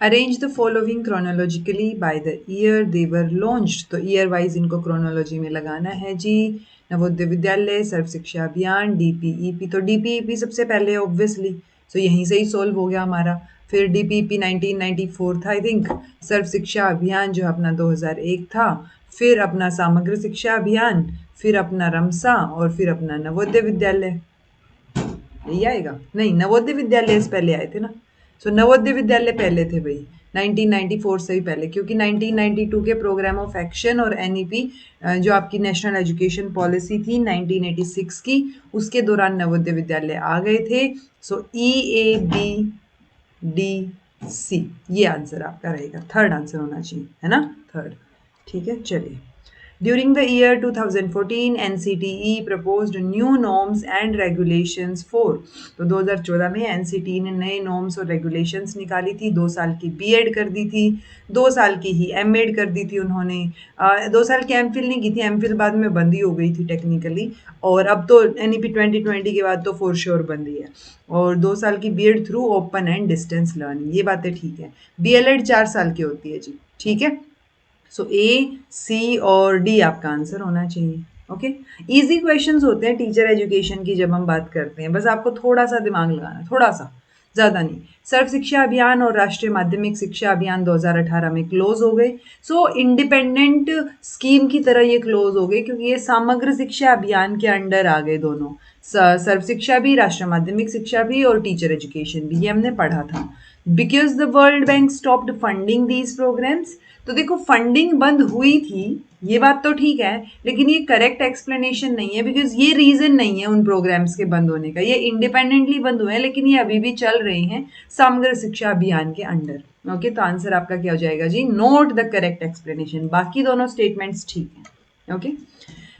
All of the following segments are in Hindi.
Arrange the following chronologically by the year they were launched, तो ईयर वाइज इनको क्रोनोलॉजी में लगाना है जी। नवोदय विद्यालय, सर्व शिक्षा अभियान, डीपीईपी, तो डीपीईपी सबसे पहले ऑब्वियसली, तो यहीं से ही सॉल्व हो गया हमारा। फिर डीपीईपी 1994 था आई थिंक, सर्व शिक्षा अभियान जो अपना 2001 था, फिर अपना समग्र शिक्षा अभियान, फिर अपना रमसा और फिर अपना नवोदय विद्यालय। यही आएगा? नहीं, नवोदय विद्यालय से पहले आए थे ना, सो नवोदय विद्यालय पहले थे भाई, 1994 से भी पहले, क्योंकि 1992 के प्रोग्राम ऑफ एक्शन और एनईपी जो आपकी नेशनल एजुकेशन पॉलिसी थी 1986 की, उसके दौरान नवोदय विद्यालय आ गए थे। सो ई ए बी डी सी, ये आंसर आपका रहेगा, थर्ड आंसर होना चाहिए, है ना, थर्ड। ठीक है, चलिए। During the year 2014, NCTE proposed new norms and regulations for, तो 2014 में NCTE ने नए norms और regulations निकाली थी, 2 साल की B.Ed कर दी थी, 2 साल की ही M.Ed कर दी थी उन्होंने, 2 साल की M.Phil नहीं की थी, M.Phil बाद में बंद ही हो गई थी टेक्निकली, और अब तो NEP 2020 के बाद तो फॉर श्योर बंद ही है, और 2 साल की B.Ed through open and distance learning, ये बातें ठीक है। DLED 4 साल की होती है जी, ठीक है। सो ए, सी और डी आपका आंसर होना चाहिए। ओके, इजी क्वेश्चंस होते हैं टीचर एजुकेशन की जब हम बात करते हैं, बस आपको थोड़ा सा दिमाग लगाना है, थोड़ा सा, ज़्यादा नहीं। सर्व शिक्षा अभियान और राष्ट्रीय माध्यमिक शिक्षा अभियान 2018 में क्लोज हो गए। सो इंडिपेंडेंट स्कीम की तरह ये क्लोज हो गए, क्योंकि ये समग्र शिक्षा अभियान के अंडर आ गए दोनों, सर्व शिक्षा भी, राष्ट्रीय माध्यमिक शिक्षा भी और टीचर एजुकेशन भी, ये हमने पढ़ा था। Because the World Bank stopped funding these programmes, तो देखो फंडिंग बंद हुई थी, ये बात तो ठीक है, लेकिन ये करेक्ट एक्सप्लेनेशन नहीं है, बिकॉज ये रीजन नहीं है उन प्रोग्राम्स के बंद होने का, ये इंडिपेंडेंटली बंद हुए हैं, लेकिन ये अभी भी चल रहे हैं समग्र शिक्षा अभियान के अंडर। ओके, तो आंसर आपका क्या हो जाएगा जी, नोट द करेक्ट एक्सप्लेनेशन, बाकी दोनों स्टेटमेंट्स ठीक हैं। Okay,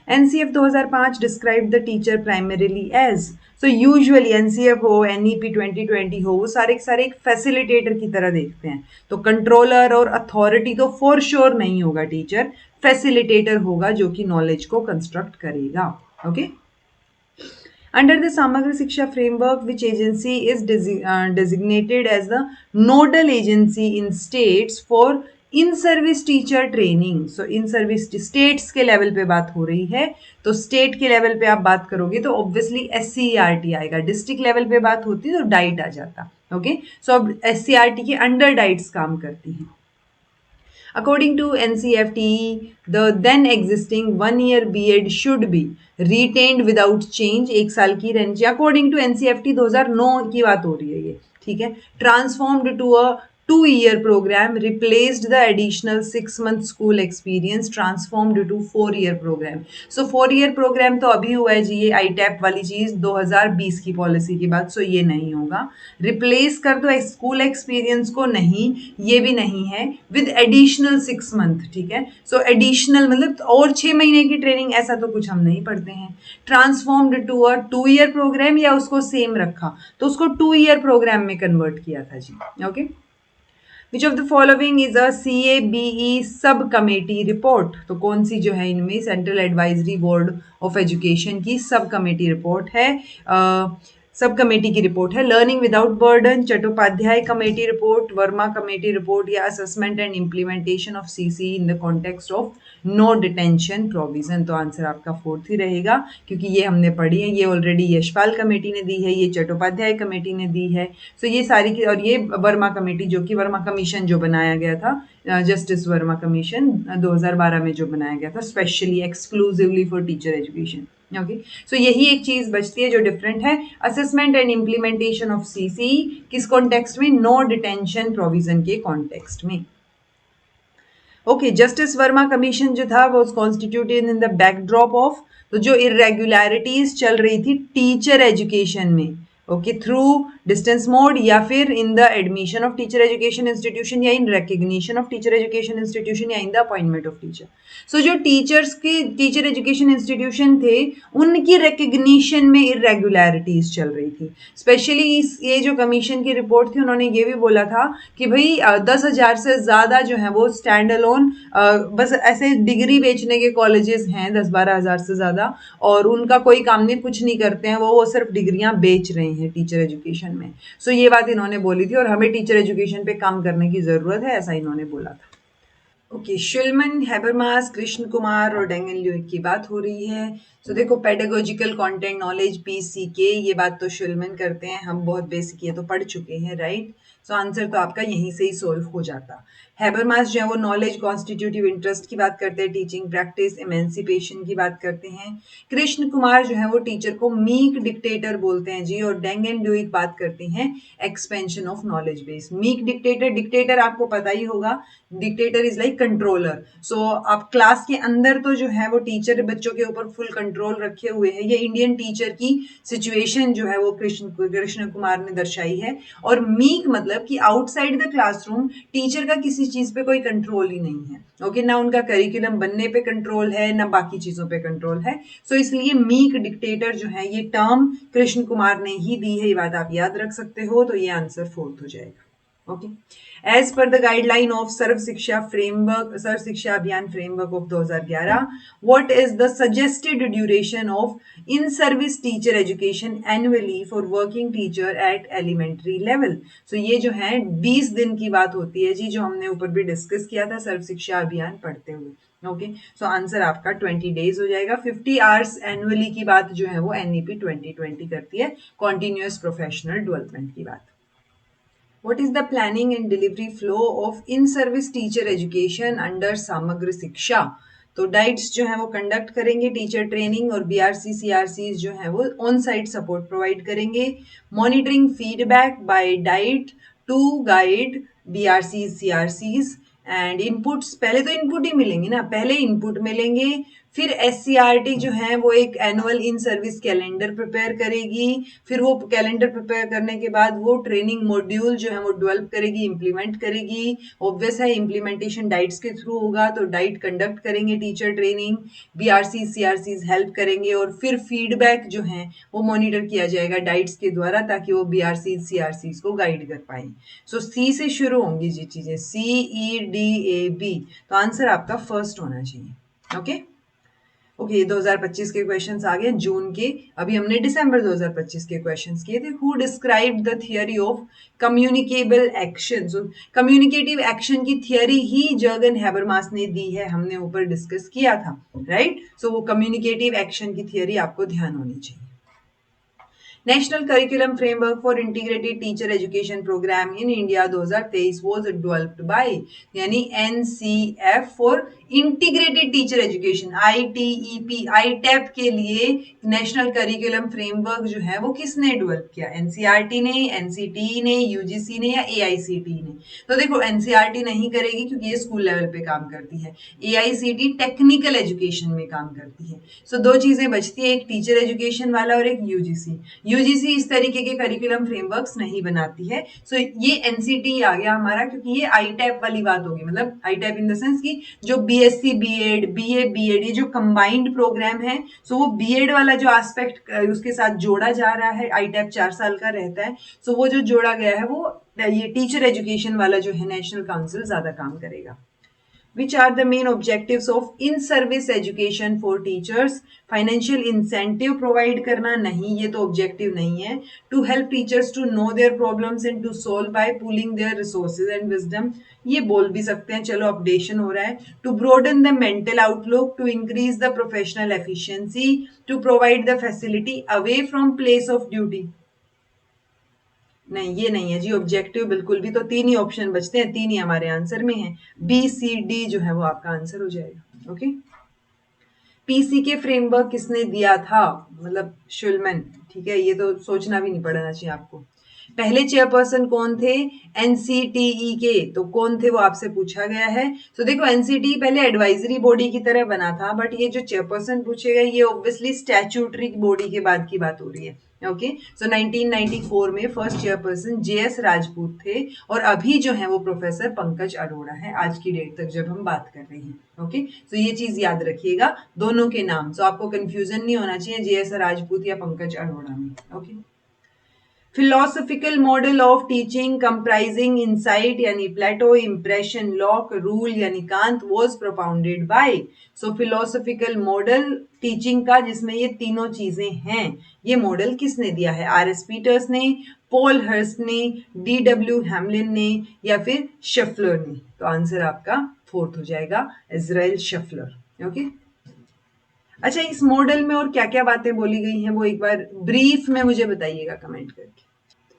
NCF 2005 described the teacher primarily as, so usually NCF हो, NEP 2020 हो, वो सारे के सारे एक फैसिलिटेटर की तरह देखते हैं, तो कंट्रोलर और अथॉरिटी तो फॉर श्योर नहीं होगा टीचर, फैसिलिटेटर होगा जो कि नॉलेज को कंस्ट्रक्ट करेगा। Okay, Under the Samagra Shiksha framework, which agency is designated as the nodal agency in states for in service teacher training? So in service states के लेवल पे बात हो रही है, तो स्टेट के लेवल पे आप बात करोगे तो ऑब्वियसली SCERT आएगा, डिस्ट्रिक्ट लेवल पे बात होती तो डाइट आ जाता। ओके, सो अब SCERT के अंडर डाइट्स काम करती हैं। According to NCFTE, the then existing 1-year B.Ed should be retained without change, 1 साल की रहनी चाहिए। According to NCFT 2009 की बात हो रही है ये, ठीक है। Transformed to a 2-year program, replaced the additional 6-month school experience, transformed to 4-year program. So 4-year program तो अभी हुआ है जी, ये ITAP वाली चीज़ 2020 की पॉलिसी के बाद, सो ये नहीं होगा। रिप्लेस कर दो स्कूल एक्सपीरियंस को, नहीं, ये भी नहीं है, विद एडिशनल 6 मंथ, ठीक है। सो एडिशनल मतलब और 6 महीने की ट्रेनिंग, ऐसा तो कुछ हम नहीं पढ़ते हैं। Transformed to a 2-year programme, या उसको सेम रखा तो उसको 2-year प्रोग्राम में कन्वर्ट किया था जी। Okay, which of the following is a CABE sub committee report? तो कौन सी जो है इनमें central advisory board of education की सब कमेटी रिपोर्ट है? सब कमेटी की रिपोर्ट है learning without burden, Chattopadhyay committee report, Verma committee report, या assessment and implementation of CC in the context of no detention provision? तो आंसर आपका फोर्थ ही रहेगा, क्योंकि ये हमने पढ़ी है, ये ऑलरेडी यशपाल कमेटी ने दी है, ये चट्टोपाध्याय कमेटी ने दी है। सो ये सारी की, और ये वर्मा कमेटी जो कि वर्मा कमीशन जो बनाया गया था, जस्टिस वर्मा कमीशन 2012 में जो बनाया गया था, specially exclusively for teacher education. Okay, so यही एक चीज बचती है जो डिफरेंट है, assessment and implementation of CC किस कॉन्टेक्स्ट में? नो डिटेंशन प्रोविजन के कॉन्टेक्स्ट में। ओके, जस्टिस वर्मा कमीशन जो था वो constituted in the backdrop of, तो जो इरेगुलरिटीज चल रही थी टीचर एजुकेशन में, ओके, थ्रू डिस्टेंस मोड, या फिर in the admission of teacher education institution, या in recognition of teacher education institution, या in the appointment of teacher. So जो टीचर्स के टीचर एजुकेशन इंस्टीट्यूशन थे, उनकी रिकग्निशन में इरेगुलरिटीज चल रही थी। स्पेशली ये जो कमीशन की रिपोर्ट थी, उन्होंने ये भी बोला था कि भाई 10,000 से ज़्यादा जो है वो स्टैंड अलोन बस ऐसे डिग्री बेचने के कॉलेजेस हैं, 10-12 हज़ार से ज़्यादा, और उनका कोई काम नहीं, कुछ नहीं करते हैं वो सिर्फ डिग्रियां बेच रहे हैं टीचर एजुकेशन एजुकेशन में। सो ये बात इन्होंने बोली थी और हमें टीचर एजुकेशन पे काम करने की ज़रूरत है, ऐसा इन्होंने बोला था। Okay, Schulman, Habermas, Krishna Kumar और डेंगन ल्यूइक की बात हो रही है। तो देखो, पेडागोजिकल कंटेंट नॉलेज PCK, ये बात तो शुलमन करते हैं, हम बहुत बेसिक ये तो पढ़ चुके हैं, राइट। सो आंसर तो आपका यहीं से ही सोल्व हो जाता। हैबरमास जो है वो नॉलेज कॉन्स्टिट्यूटिव इंटरेस्ट की बात करते हैं, टीचिंग प्रैक्टिस एमेंसिपेशन की बात करते हैं। कृष्ण कुमार जो है वो टीचर को मीक डिक्टेटर बोलते हैं जी, और डेंगन ल्यूइक बात करते हैं expansion of knowledge base. Meek dictator, dictator आपको पता ही होगा, डिक्टेटर इज लाइक कंट्रोलर। सो आप क्लास के अंदर तो जो है वो टीचर बच्चों के ऊपर फुल कंट्रोल रखे हुए है। ये इंडियन टीचर की सिचुएशन जो है वो कृष्ण कुमार ने दर्शाई है। और मीक मतलब कि आउटसाइड द क्लासरूम टीचर का किसी चीज पे कोई कंट्रोल ही नहीं है। ओके, ना उनका करिकुलम बनने पे कंट्रोल है, ना बाकी चीजों पे कंट्रोल है। सो इसलिए मीक डिक्टेटर जो है ये टर्म कृष्ण कुमार ने ही दी है, ये बात आप याद रख सकते हो। तो ये आंसर 4th हो जाएगा। Okay. As per the guideline of सर्व शिक्षा framework, सर्व शिक्षा अभियान framework of 2011, what is the suggested duration of in-service teacher education annually for working teacher at elementary level? So ये जो है 20 दिन की बात होती है जी, जो हमने ऊपर भी डिस्कस किया था सर्व शिक्षा अभियान पढ़ते हुए। ओके, सो आंसर आपका 20 डेज हो जाएगा। 50 आवर्स एनुअली की बात जो है वो NEP 2020 करती है, कॉन्टिन्यूअस प्रोफेशनल डेवलपमेंट की बात। What is the planning and delivery flow of in-service teacher education under समग्र शिक्षा? तो डाइट्स जो है वो कंडक्ट करेंगे, टीचर ट्रेनिंग और BRC CRC जो है वो ऑन साइट सपोर्ट प्रोवाइड करेंगे। Monitoring feedback by DIET to guide BRC CRCs and inputs. पहले तो इनपुट ही मिलेंगे ना, पहले इनपुट मिलेंगे, फिर SCRT जो है वो एक annual in service calendar prepare करेगी, फिर वो कैलेंडर प्रिपेयर करने के बाद वो ट्रेनिंग मॉड्यूल जो है वो डेवलप करेगी, इंप्लीमेंट करेगी। ऑब्वियस है इंप्लीमेंटेशन डाइट्स के थ्रू होगा, तो डाइट कंडक्ट करेंगे teacher training, BRC CRCs help करेंगे, और फिर फीडबैक जो है वो मॉनिटर किया जाएगा डाइट्स के द्वारा, ताकि वो BRC CRCs को गाइड कर पाए। सो C से शुरू होंगी जी चीजें, CEDAB, तो आंसर आपका फर्स्ट होना चाहिए। ओके ओके, 2025 के क्वेश्चंस आ गए जून के, अभी हमने दिसंबर 2025 के क्वेश्चंस किए थे। Who described the theory of communicable action? So communicative action की थियरी ही जर्गन हैबरमास ने दी है, हमने ऊपर डिस्कस किया था, राइट। सो वो कम्युनिकेटिव एक्शन की थियरी आपको ध्यान होनी चाहिए। National curriculum framework for integrated teacher education programme in India 2023 was developed by, यानी NCF for integrated teacher education, ITEP, ITEP के लिए नेशनल करिकुलम फ्रेमवर्क जो है वो किसने डेवलप किया? NCERT ने, NCTE ने, UGC ने या AICTE ने? तो देखो, NCERT नहीं करेगी क्योंकि ये स्कूल लेवल पे काम करती है, AICTE टेक्निकल एजुकेशन में काम करती है। सो दो चीजें बचती है, एक टीचर एजुकेशन वाला और एक UGC इस तरीके के करिकुलम फ्रेमवर्क्स नहीं बनाती है। सो ये NCT आ गया हमारा, क्योंकि ये ITEP वाली बात होगी, मतलब ITEP इन द सेंस की जो BSc BEd, BA BEd, ये जो कंबाइंड प्रोग्राम है, सो वो BEd वाला जो एस्पेक्ट उसके साथ जोड़ा जा रहा है, ITEP 4 साल का रहता है, सो वो जो जोड़ा गया है वो ये टीचर एजुकेशन वाला जो है नेशनल काउंसिल ज्यादा काम करेगा। Which are the main objectives of in-service education for teachers? Financial incentive provide करना नहीं, ये तो objective नहीं है। To help teachers to know their problems and to solve by pooling their resources and wisdom, ये बोल भी सकते हैं, चलो अपडेशन हो रहा है। To broaden the mental outlook, to increase the professional efficiency, to provide the facility away from place of duty। नहीं, ये नहीं है जी ऑब्जेक्टिव बिल्कुल भी, तो 3 ही ऑप्शन बचते हैं, 3 ही हमारे आंसर में है, BCD जो है वो आपका आंसर हो जाएगा। ओके, PC के फ्रेमवर्क किसने दिया था? मतलब शुलमन, ठीक है, ये तो सोचना भी नहीं पड़ना चाहिए आपको। पहले चेयरपर्सन कौन थे NCTE के? तो कौन थे वो आपसे पूछा गया है। तो देखो, NCTE पहले एडवाइजरी बॉडी की तरह बना था, बट ये जो चेयरपर्सन पूछे गए ये ऑब्वियसली स्टैट्यूटरी बॉडी के बाद की बात हो रही है। ओके, सो 1994 में फर्स्ट चेयरपर्सन JS राजपूत थे, और अभी जो है वो प्रोफेसर पंकज अरोड़ा है, आज की डेट तक जब हम बात कर रहे हैं। ओके, सो ये चीज याद रखिएगा, दोनों के नाम, सो आपको कंफ्यूजन नहीं होना चाहिए JS राजपूत या पंकज अरोड़ा में। Okay, philosophical model of teaching comprising insight यानी प्लेटो, impression, लॉक, रूल यानी Kant was propounded by. So philosophical model teaching का जिसमें ये तीनों चीजें हैं, ये मॉडल किसने दिया है? आर.एस. पीटर्स ने, पॉल हर्स्ट ने, D.W. हैमलिन ने या फिर शेफलर ने? तो आंसर आपका फोर्थ हो जाएगा, इजराइल शेफलर. ओके. अच्छा, इस मॉडल में और क्या क्या बातें बोली गई हैं वो एक बार ब्रीफ में मुझे बताइएगा कमेंट करके.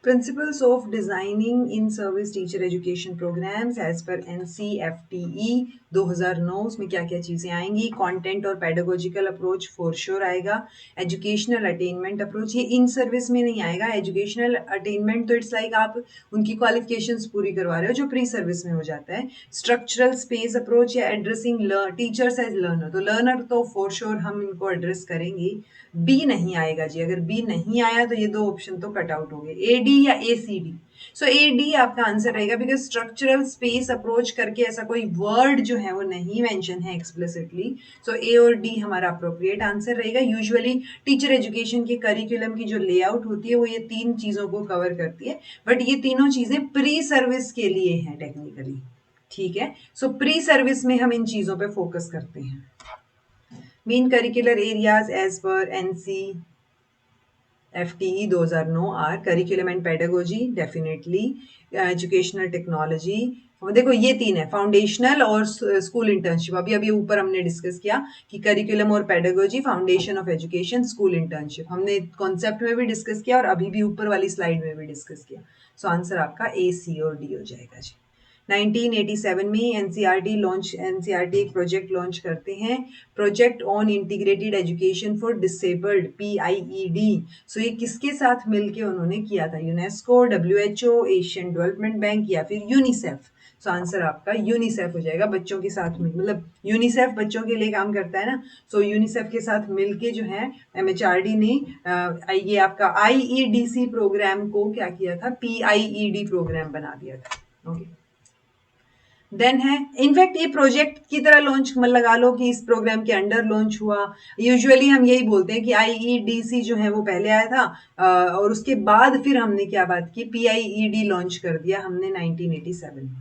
Principles of designing in-service teacher education programs as per NCFTE 2009. उसमें क्या क्या चीज़ें आएंगी? कंटेंट और पेडागोजिकल अप्रोच फॉर श्योर आएगा. एजुकेशनल अटेनमेंट अप्रोच, ये इन सर्विस में नहीं आएगा. एजुकेशनल अटेनमेंट तो इट्स लाइक आप उनकी क्वालिफिकेशंस पूरी करवा रहे हो, जो प्री सर्विस में हो जाता है. स्ट्रक्चरल स्पेस अप्रोच या एड्रेसिंग टीचर्स एज लर्नर, तो लर्नर तो फॉर श्योर हम इनको एड्रेस करेंगे. बी नहीं आएगा जी. अगर बी नहीं आया तो ये दो ऑप्शन तो कट आउट हो गए, ए डी या A C D. So A D आपका आंसर रहेगा, बिकॉज स्ट्रक्चरल स्पेस अप्रोच करके ऐसा कोई वर्ड जो है वो नहीं मेंशन है एक्सप्लिसिटली. सो ए और डी हमारा अप्रोप्रिएट आंसर रहेगा. यूजुअली टीचर एजुकेशन के करिकुलम की जो लेआउट होती है वो ये तीन चीजों को कवर करती है, बट ये तीनों चीजें प्री सर्विस के लिए हैं टेक्निकली. ठीक है. सो प्री सर्विस में हम इन चीजों पे फोकस करते हैं. Main curricular areas as per NCFTE 2009 are curriculum and pedagogy, definitely, educational technology. देखो ये तीन है, फाउंडेशनल और स्कूल इंटर्नशिप. अभी अभी ऊपर हमने डिस्कस किया कि करिकुलम और pedagogy, foundation of education, school internship, हमने कॉन्सेप्ट में भी डिस्कस किया और अभी भी ऊपर वाली स्लाइड में भी डिस्कस किया. सो आंसर आपका ए, सी और डी हो जाएगा जी. 1987 में एनसीईआरटी एक प्रोजेक्ट लॉन्च करते हैं, project on integrated education for disabled, PIED. सो ये किसके साथ मिलके उन्होंने किया था? UNESCO, WHO, Asian development bank या फिर यूनिसेफ? सो आंसर आपका यूनिसेफ हो जाएगा. बच्चों के साथ मतलब यूनिसेफ बच्चों के लिए काम करता है ना, सो यूनिसेफ के साथ मिलके जो है MHRD ने ये आपका IEDC प्रोग्राम को क्या किया था? PIED प्रोग्राम बना दिया था. ओके. देन है, इनफैक्ट ये प्रोजेक्ट की तरह लॉन्च लगा लो कि इस प्रोग्राम के अंडर लॉन्च हुआ. यूजुअली हम यही बोलते हैं कि IEDC जो है वो पहले आया था और उसके बाद फिर हमने क्या बात की, PIED लॉन्च कर दिया हमने 1987 में.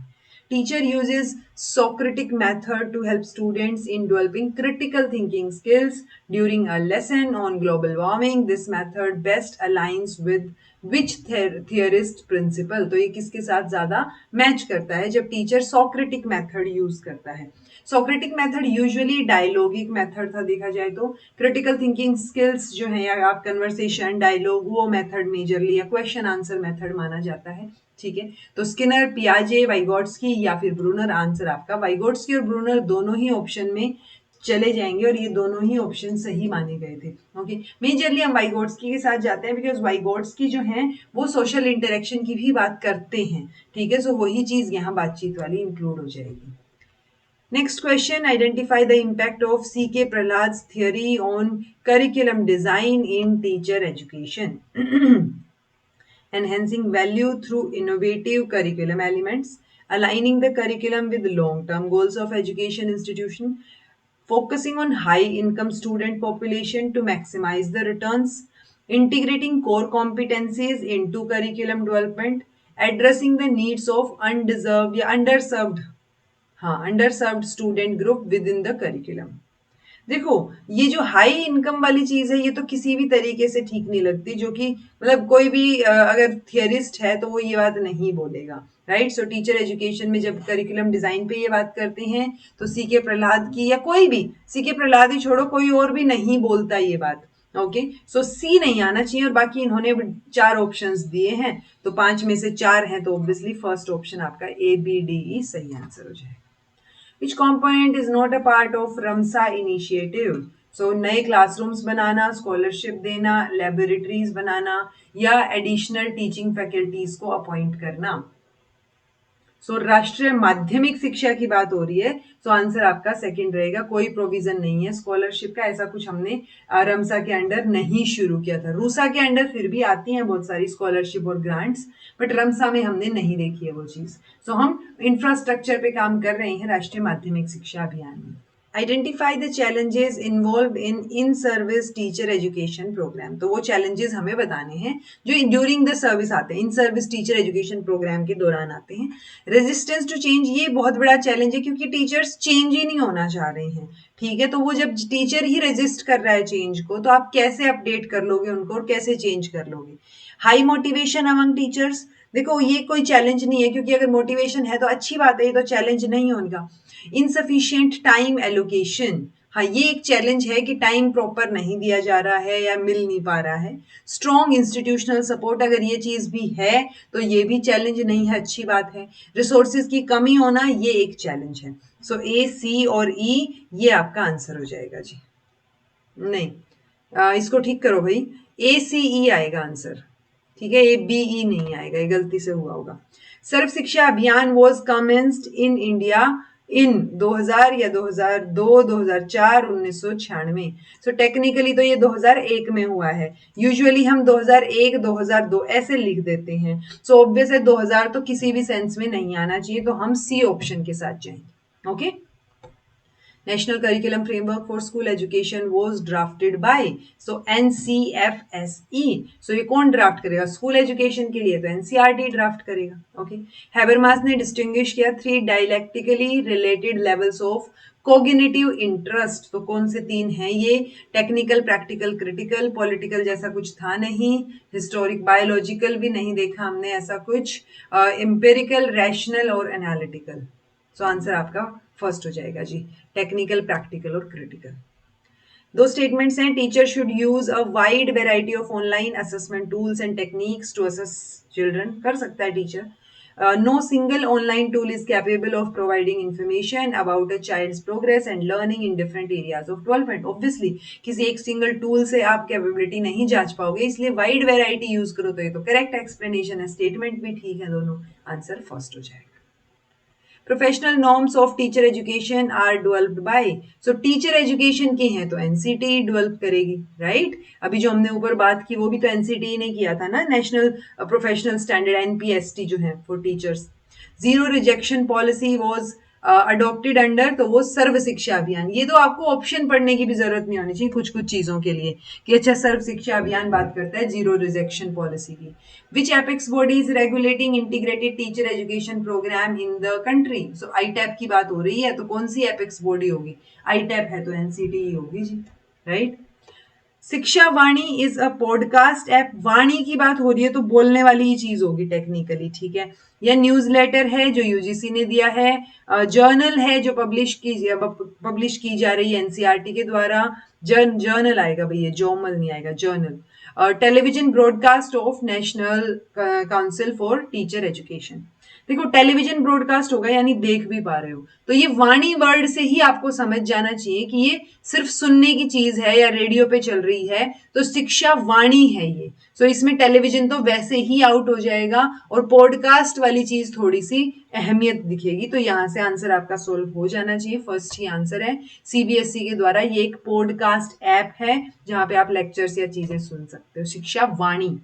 Teacher uses Socratic method to help students in developing critical thinking skills during a lesson on global warming. This method best aligns with which theorist principle? तो ये किसके साथ ज्यादा मैच करता है जब टीचर सॉक्रेटिक मेथड यूज करता है? सॉक्रेटिक मेथड यूजुअली डायलॉगिक मेथड था देखा जाए तो. क्रिटिकल थिंकिंग स्किल्स जो है या आप कन्वर्सेशन, डायलॉग, वो मेथड मेजरली या क्वेश्चन आंसर मेथड माना जाता है. ठीक है. तो स्किनर, पियाजे, वाइगोट्स्की या फिर ब्रूनर? आंसर आपका वाइगोट्स्की और ब्रूनर दोनों ही ऑप्शन में चले जाएंगे और ये दोनों ही ऑप्शन सही माने गए थे. ओके. मेजरली हम वाइगोट्स्की के साथ जाते हैं बिकॉज वाइगोट्स्की जो है वो सोशल इंटरेक्शन की भी बात करते हैं. ठीक है. सो वही चीज यहाँ बातचीत वाली इंक्लूड हो जाएगी. Next question, identify the impact of C.K. Prahlad's theory on curriculum design in teacher education. Enhancing value through innovative curriculum elements, aligning the curriculum with long-term goals of education institution, focusing on high-income student population to maximize the returns, integrating core competencies into curriculum development, addressing the needs of undeserved या underserved, हाँ, underserved student group with in the curriculum. देखो ये जो हाई इनकम वाली चीज है ये तो किसी भी तरीके से ठीक नहीं लगती, जो कि मतलब कोई भी अगर थियरिस्ट है तो वो ये बात नहीं बोलेगा. राइट. सो टीचर एजुकेशन में जब करिकुलम डिजाइन पे ये बात करते हैं तो सीके प्रहलाद की या कोई भी, सीके प्रहलाद ही छोड़ो कोई और भी नहीं बोलता ये बात. ओके. सो सी नहीं आना चाहिए और बाकी इन्होंने 4 ऑप्शंस दिए हैं तो 5 में से 4 हैं तो ऑब्वियसली फर्स्ट ऑप्शन आपका ABDE सही आंसर हो जाएगा. Which component is not a part of रमसा initiative? So नए क्लासरूम्स बनाना, स्कॉलरशिप देना, लेबोरेटरीज बनाना या एडिशनल टीचिंग फैकल्टीज को अपॉइंट करना. सो राष्ट्रीय माध्यमिक शिक्षा की बात हो रही है. सो आंसर आपका सेकंड रहेगा. कोई प्रोविजन नहीं है स्कॉलरशिप का, ऐसा कुछ हमने रमसा के अंडर नहीं शुरू किया था. रूसा के अंडर फिर भी आती हैं बहुत सारी स्कॉलरशिप और ग्रांट्स, बट रमसा में हमने नहीं देखी है वो चीज. सो हम इंफ्रास्ट्रक्चर पे काम कर रहे हैं राष्ट्रीय माध्यमिक शिक्षा अभियान में. Identify the challenges involve in service teacher education programme. तो वो चैलेंजेस हमें बताने हैं जो ड्यूरिंग द सर्विस आते हैं, in service teacher education programme के दौरान आते हैं। रेजिस्टेंस टू चेंज, ये बहुत बड़ा चैलेंज है क्योंकि टीचर्स चेंज ही नहीं होना चाह रहे हैं। ठीक है, तो वो जब टीचर ही रेजिस्ट कर रहा है चेंज को, तो आप कैसे अपडेट कर लोगे उनको और कैसे चेंज कर लोगे। हाई मोटिवेशन अमंग टीचर्स, देखो ये कोई चैलेंज नहीं है क्योंकि अगर मोटिवेशन है तो अच्छी बात है, ये तो चैलेंज नहीं होगा। इनसफिशिएंट टाइम एलोकेशन, हाँ ये एक चैलेंज है कि टाइम प्रॉपर नहीं दिया जा रहा है या मिल नहीं पा रहा है। स्ट्रॉन्ग इंस्टीट्यूशनल सपोर्ट, अगर ये चीज भी है तो ये भी चैलेंज नहीं है, अच्छी बात है। रिसोर्सेज की कमी होना, ये एक चैलेंज है। सो ए, सी और ई ये आपका आंसर हो जाएगा जी। नहीं, इसको ठीक करो भाई, ए सी ई आएगा आंसर। ठीक है, ए बी ई नहीं आएगा, ये गलती से हुआ होगा। सर्व शिक्षा अभियान was commenced in India in 2000 या 2002, 2004, 1996। सो टेक्निकली तो ये 2001 में हुआ है। यूजुअली हम 2001, 2002 ऐसे लिख देते हैं। सो ऑब्वियस है 2000 तो किसी भी सेंस में नहीं आना चाहिए, तो हम सी ऑप्शन के साथ जाएंगे। Okay, national curriculum framework for school education was drafted bye, so NCFSE। सो ये कौन ड्राफ्ट करेगा स्कूल एजुकेशन के लिए, तो NCERT ड्राफ्ट करेगा। ओके, हैबरमास ने डिस्टिंग्विश किया 3 dialectically related levels of cognitive interest. तो कौन से 3 हैं ये, टेक्निकल, प्रैक्टिकल, क्रिटिकल। पॉलिटिकल जैसा कुछ था नहीं, हिस्टोरिक, बायोलॉजिकल भी नहीं देखा हमने ऐसा कुछ, एम्पेरिकल, रैशनल और एनालिटिकल। सो आंसर आपका फर्स्ट हो जाएगा जी, टेक्निकल, प्रैक्टिकल और क्रिटिकल। दो स्टेटमेंट्स हैं, teacher should use a wide variety of online assessment tools and techniques to assess children. कर सकता है teacher. No single online tool is capable of providing information about a child's progress and learning in different areas of development. Obviously किसी एक सिंगल टूल से आप कैपेबिलिटी नहीं जांच पाओगे, इसलिए वाइड वेराइटी यूज करो। तो ये तो करेक्ट एक्सप्लेनेशन है, स्टेटमेंट भी ठीक है दोनों, आंसर फर्स्ट हो जाएगा। Professional norms of teacher education are developed by, so teacher education की हैं तो एनसीटी डेवलप करेगी, राइट। अभी जो हमने ऊपर बात की वो भी तो एनसीटी ने किया था ना, नेशनल प्रोफेशनल स्टैंडर्ड एनपीएसटी जो है for teachers. Zero rejection policy was adopted under, तो वो सर्व शिक्षा अभियान। ये तो आपको ऑप्शन पढ़ने की भी जरूरत नहीं होनी चाहिए कुछ कुछ चीजों के लिए कि अच्छा सर्व शिक्षा अभियान बात करता है जीरो रिजेक्शन पॉलिसी की। Which apex body is regulating integrated teacher education programme in the country, so ITEP की बात हो रही है, तो कौन सी एपेक्स बॉडी होगी, आईटैप है तो एनसीटी होगी जी, राइट। शिक्षा वाणी इज अ पॉडकास्ट ऐप, वाणी की बात हो रही है तो बोलने वाली ही चीज होगी टेक्निकली, ठीक है। या न्यूज लेटर है जो यूजीसी ने दिया है, जर्नल है जो पब्लिश की जा रही है एनसीईआरटी के द्वारा, जर्नल आएगा भैया, जर्नल नहीं आएगा, journal. Television broadcast of national council for teacher education. देखो टेलीविजन ब्रॉडकास्ट होगा यानी देख भी पा रहे हो, तो ये वाणी वर्ड से ही आपको समझ जाना चाहिए कि ये सिर्फ सुनने की चीज है या रेडियो पे चल रही है, तो शिक्षा वाणी है ये। सो इसमें टेलीविजन तो वैसे ही आउट हो जाएगा और पॉडकास्ट वाली चीज थोड़ी सी अहमियत दिखेगी, तो यहां से आंसर आपका सोल्व हो जाना चाहिए, फर्स्ट ही आंसर है। सीबीएसई के द्वारा ये एक पॉडकास्ट ऐप है जहां पे आप लेक्चर्स या चीजें सुन सकते हो, शिक्षा वाणी।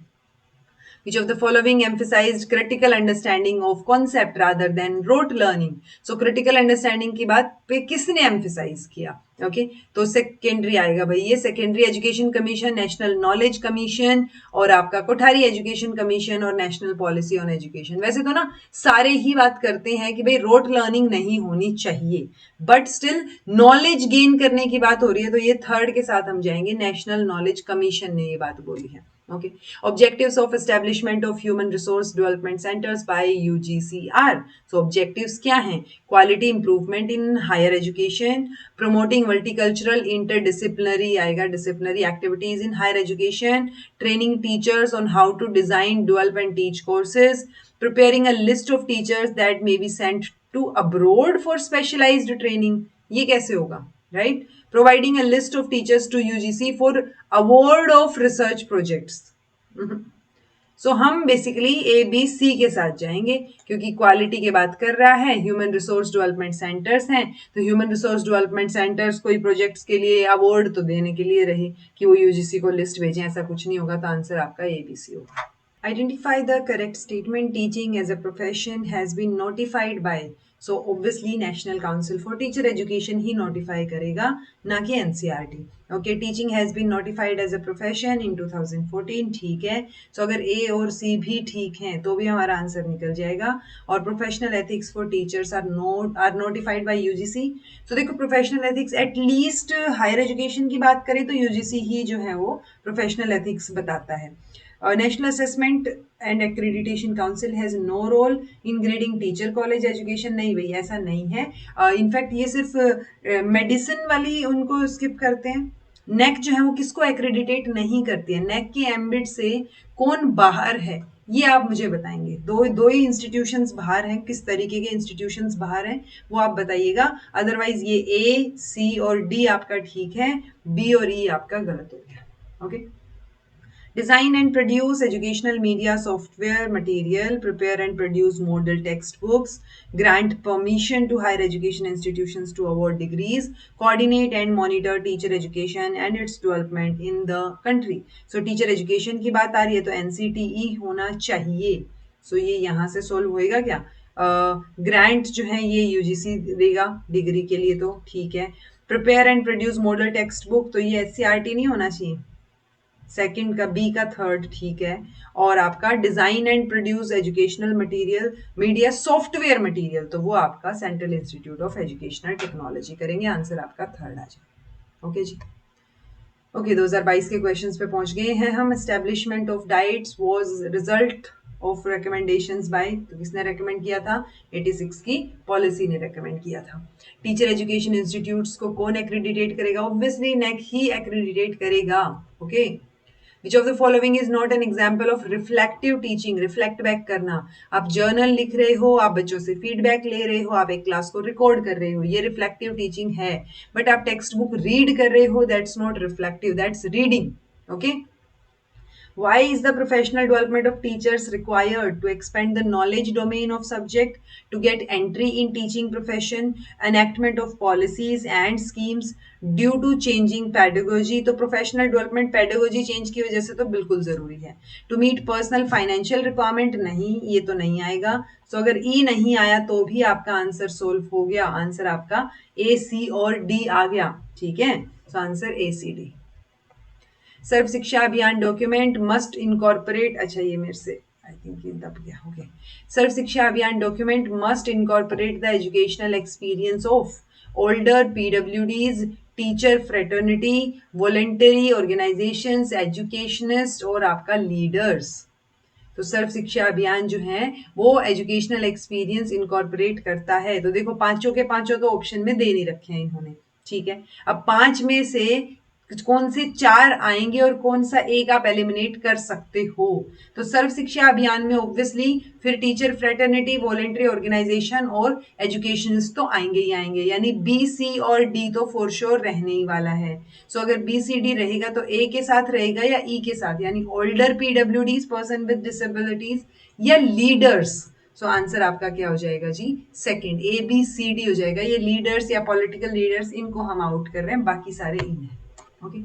Which of the following emphasized critical understanding of concept rather than rote learning? So critical understanding की बात पे किसने emphasize किया? ओके तो सेकेंडरी आएगा भाई, ये secondary education commission, national knowledge commission और आपका कोठारी एजुकेशन कमीशन और नेशनल पॉलिसी ऑन एजुकेशन। वैसे तो ना सारे ही बात करते हैं कि भाई रोट लर्निंग नहीं होनी चाहिए, बट स्टिल नॉलेज गेन करने की बात हो रही है, तो ये थर्ड के साथ हम जाएंगे, नेशनल नॉलेज कमीशन ने ये बात बोली है। Okay. Objectives of establishment of human resource development centers by UGCR. So objectives क्या हैं? Quality improvement in higher education, promoting multicultural interdisciplinary आएगा, disciplinary activities in higher education, training teachers on how to design, develop and teach courses, preparing a list of teachers that may be sent to abroad for specialized training. ये कैसे होगा? Right? Providing a list of teachers to UGC for award of research projects. सो हम बेसिकली ए बी सी के साथ जाएंगे क्योंकि क्वालिटी की बात कर रहा है, ह्यूमन रिसोर्स डेवलपमेंट सेंटर्स हैं, तो ह्यूमन रिसोर्स डेवलपमेंट सेंटर्स कोई प्रोजेक्ट्स के लिए अवार्ड तो देने के लिए रहे कि वो यूजीसी को लिस्ट भेजें, ऐसा कुछ नहीं होगा, तो आंसर आपका ए बी सी होगा। Identify the correct statement, teaching as a profession has been notified by, so obviously national council for teacher education ही नोटिफाई करेगा, ना कि NCERT. Okay, teaching has been notified as a profession in 2014, ठीक है। सो अगर ए और सी भी ठीक हैं तो भी हमारा आंसर निकल जाएगा। और professional ethics for teachers are notified by UGC. तो देखो, professional ethics at least higher education की बात करें तो यूजीसी ही जो है वो प्रोफेशनल एथिक्स बताता है। National assessment and accreditation council has no role in grading teacher college education. नहीं भैया, ऐसा नहीं है। इनफैक्ट ये सिर्फ मेडिसिन वाली उनको स्किप करते हैं। नेक जो है वो किसको एक्रेडिटेट नहीं करती है, नेक के एम्बिट से कौन बाहर है ये आप मुझे बताएंगे। दो दो ही इंस्टीट्यूशंस बाहर हैं, किस तरीके के इंस्टीट्यूशंस बाहर हैं वो आप बताइएगा। अदरवाइज ये ए, सी और डी आपका ठीक है, बी और ई आपका गलत हो गया। Okay, design and produce educational media software material, prepare and produce model textbooks, grant permission to higher education institutions to award degrees, coordinate and monitor teacher education and its development in the country. So teacher education की बात आ रही है तो NCTE होना चाहिए। So ये यहाँ से solve होएगा क्या? ग्रांट जो है ये यूजीसी देगा डिग्री के लिए, तो ठीक है। Prepare and produce model text book, तो ये एससीईआरटी नहीं होना चाहिए। सेकंड का, बी का थर्ड ठीक है। और आपका design and produce educational material media software material, तो वो आपका central institute of educational technology करेंगे। आंसर आपका थर्ड आ जाएगा। ओके जी। ओके, 2022 के क्वेश्चंस पे पहुंच गए हैं हम। Establishment of DIETs was result of recommendations by, तो किसने रेकमेंड किया था? 86 की पॉलिसी ने रेकमेंड किया था। टीचर एजुकेशन इंस्टीट्यूट्स को कौन एक्रेडिटेट करेगा? ऑब्वियसली नेक ही एक्रेडिटेट करेगा। Okay, which of the following is not an example of reflective teaching? Reflect back करना, आप जर्नल लिख रहे हो, आप बच्चों से फीडबैक ले रहे हो, आप एक क्लास को रिकॉर्ड कर रहे हो, ये रिफ्लेक्टिव टीचिंग है। बट आप टेक्स्ट बुक रीड कर रहे हो, that's not reflective, that's reading. Okay, why is the professional development of teachers required? To expand the knowledge domain of subject, to get entry in teaching profession, enactment of policies and schemes due to changing pedagogy. तो professional development pedagogy change की वजह से तो बिल्कुल जरूरी है। To meet personal financial requirement, नहीं, ये तो नहीं आएगा। तो अगर ई नहीं आया तो भी आपका आंसर सोल्व हो गया। आंसर आपका ए, सी और डी आ गया। ठीक है, तो answer A, C, D. Serve Shiksha Abhiyan document must incorporate, अच्छा ये मेरे से आई थिंक ये दब गया। Okay, Sarva Shiksha Abhiyan document must incorporate the educational experience of older PWDs, teacher fraternity, voluntary organisations, educationist और आपका लीडर्स। तो सर्व शिक्षा अभियान जो है वो एजुकेशनल एक्सपीरियंस इनकॉर्पोरेट करता है। तो देखो, पांचों के पांचों तो ऑप्शन में दे नहीं रखे हैं इन्होंने। ठीक है, अब पांच में से कौन से चार आएंगे और कौन सा एक आप एलिमिनेट कर सकते हो? तो सर्व शिक्षा अभियान में ऑब्वियसली फिर टीचर फ्रेटर्निटी, वॉलेंटरी ऑर्गेनाइजेशन और एजुकेशनिस्ट तो आएंगे ही आएंगे, यानी बी, सी और डी तो फॉर श्योर रहने ही वाला है। सो अगर बी, सी, डी रहेगा तो ए के साथ रहेगा या ई के साथ, यानी ओल्डर पीडब्ल्यूडीज, पर्सन विद डिसेबिलिटीज, या लीडर्स। सो आंसर आपका क्या हो जाएगा जी? सेकंड, ए, बी, सी, डी हो जाएगा। ये लीडर्स या पॉलिटिकल लीडर्स, इनको हम आउट कर रहे हैं, बाकी सारे इन है। ओके,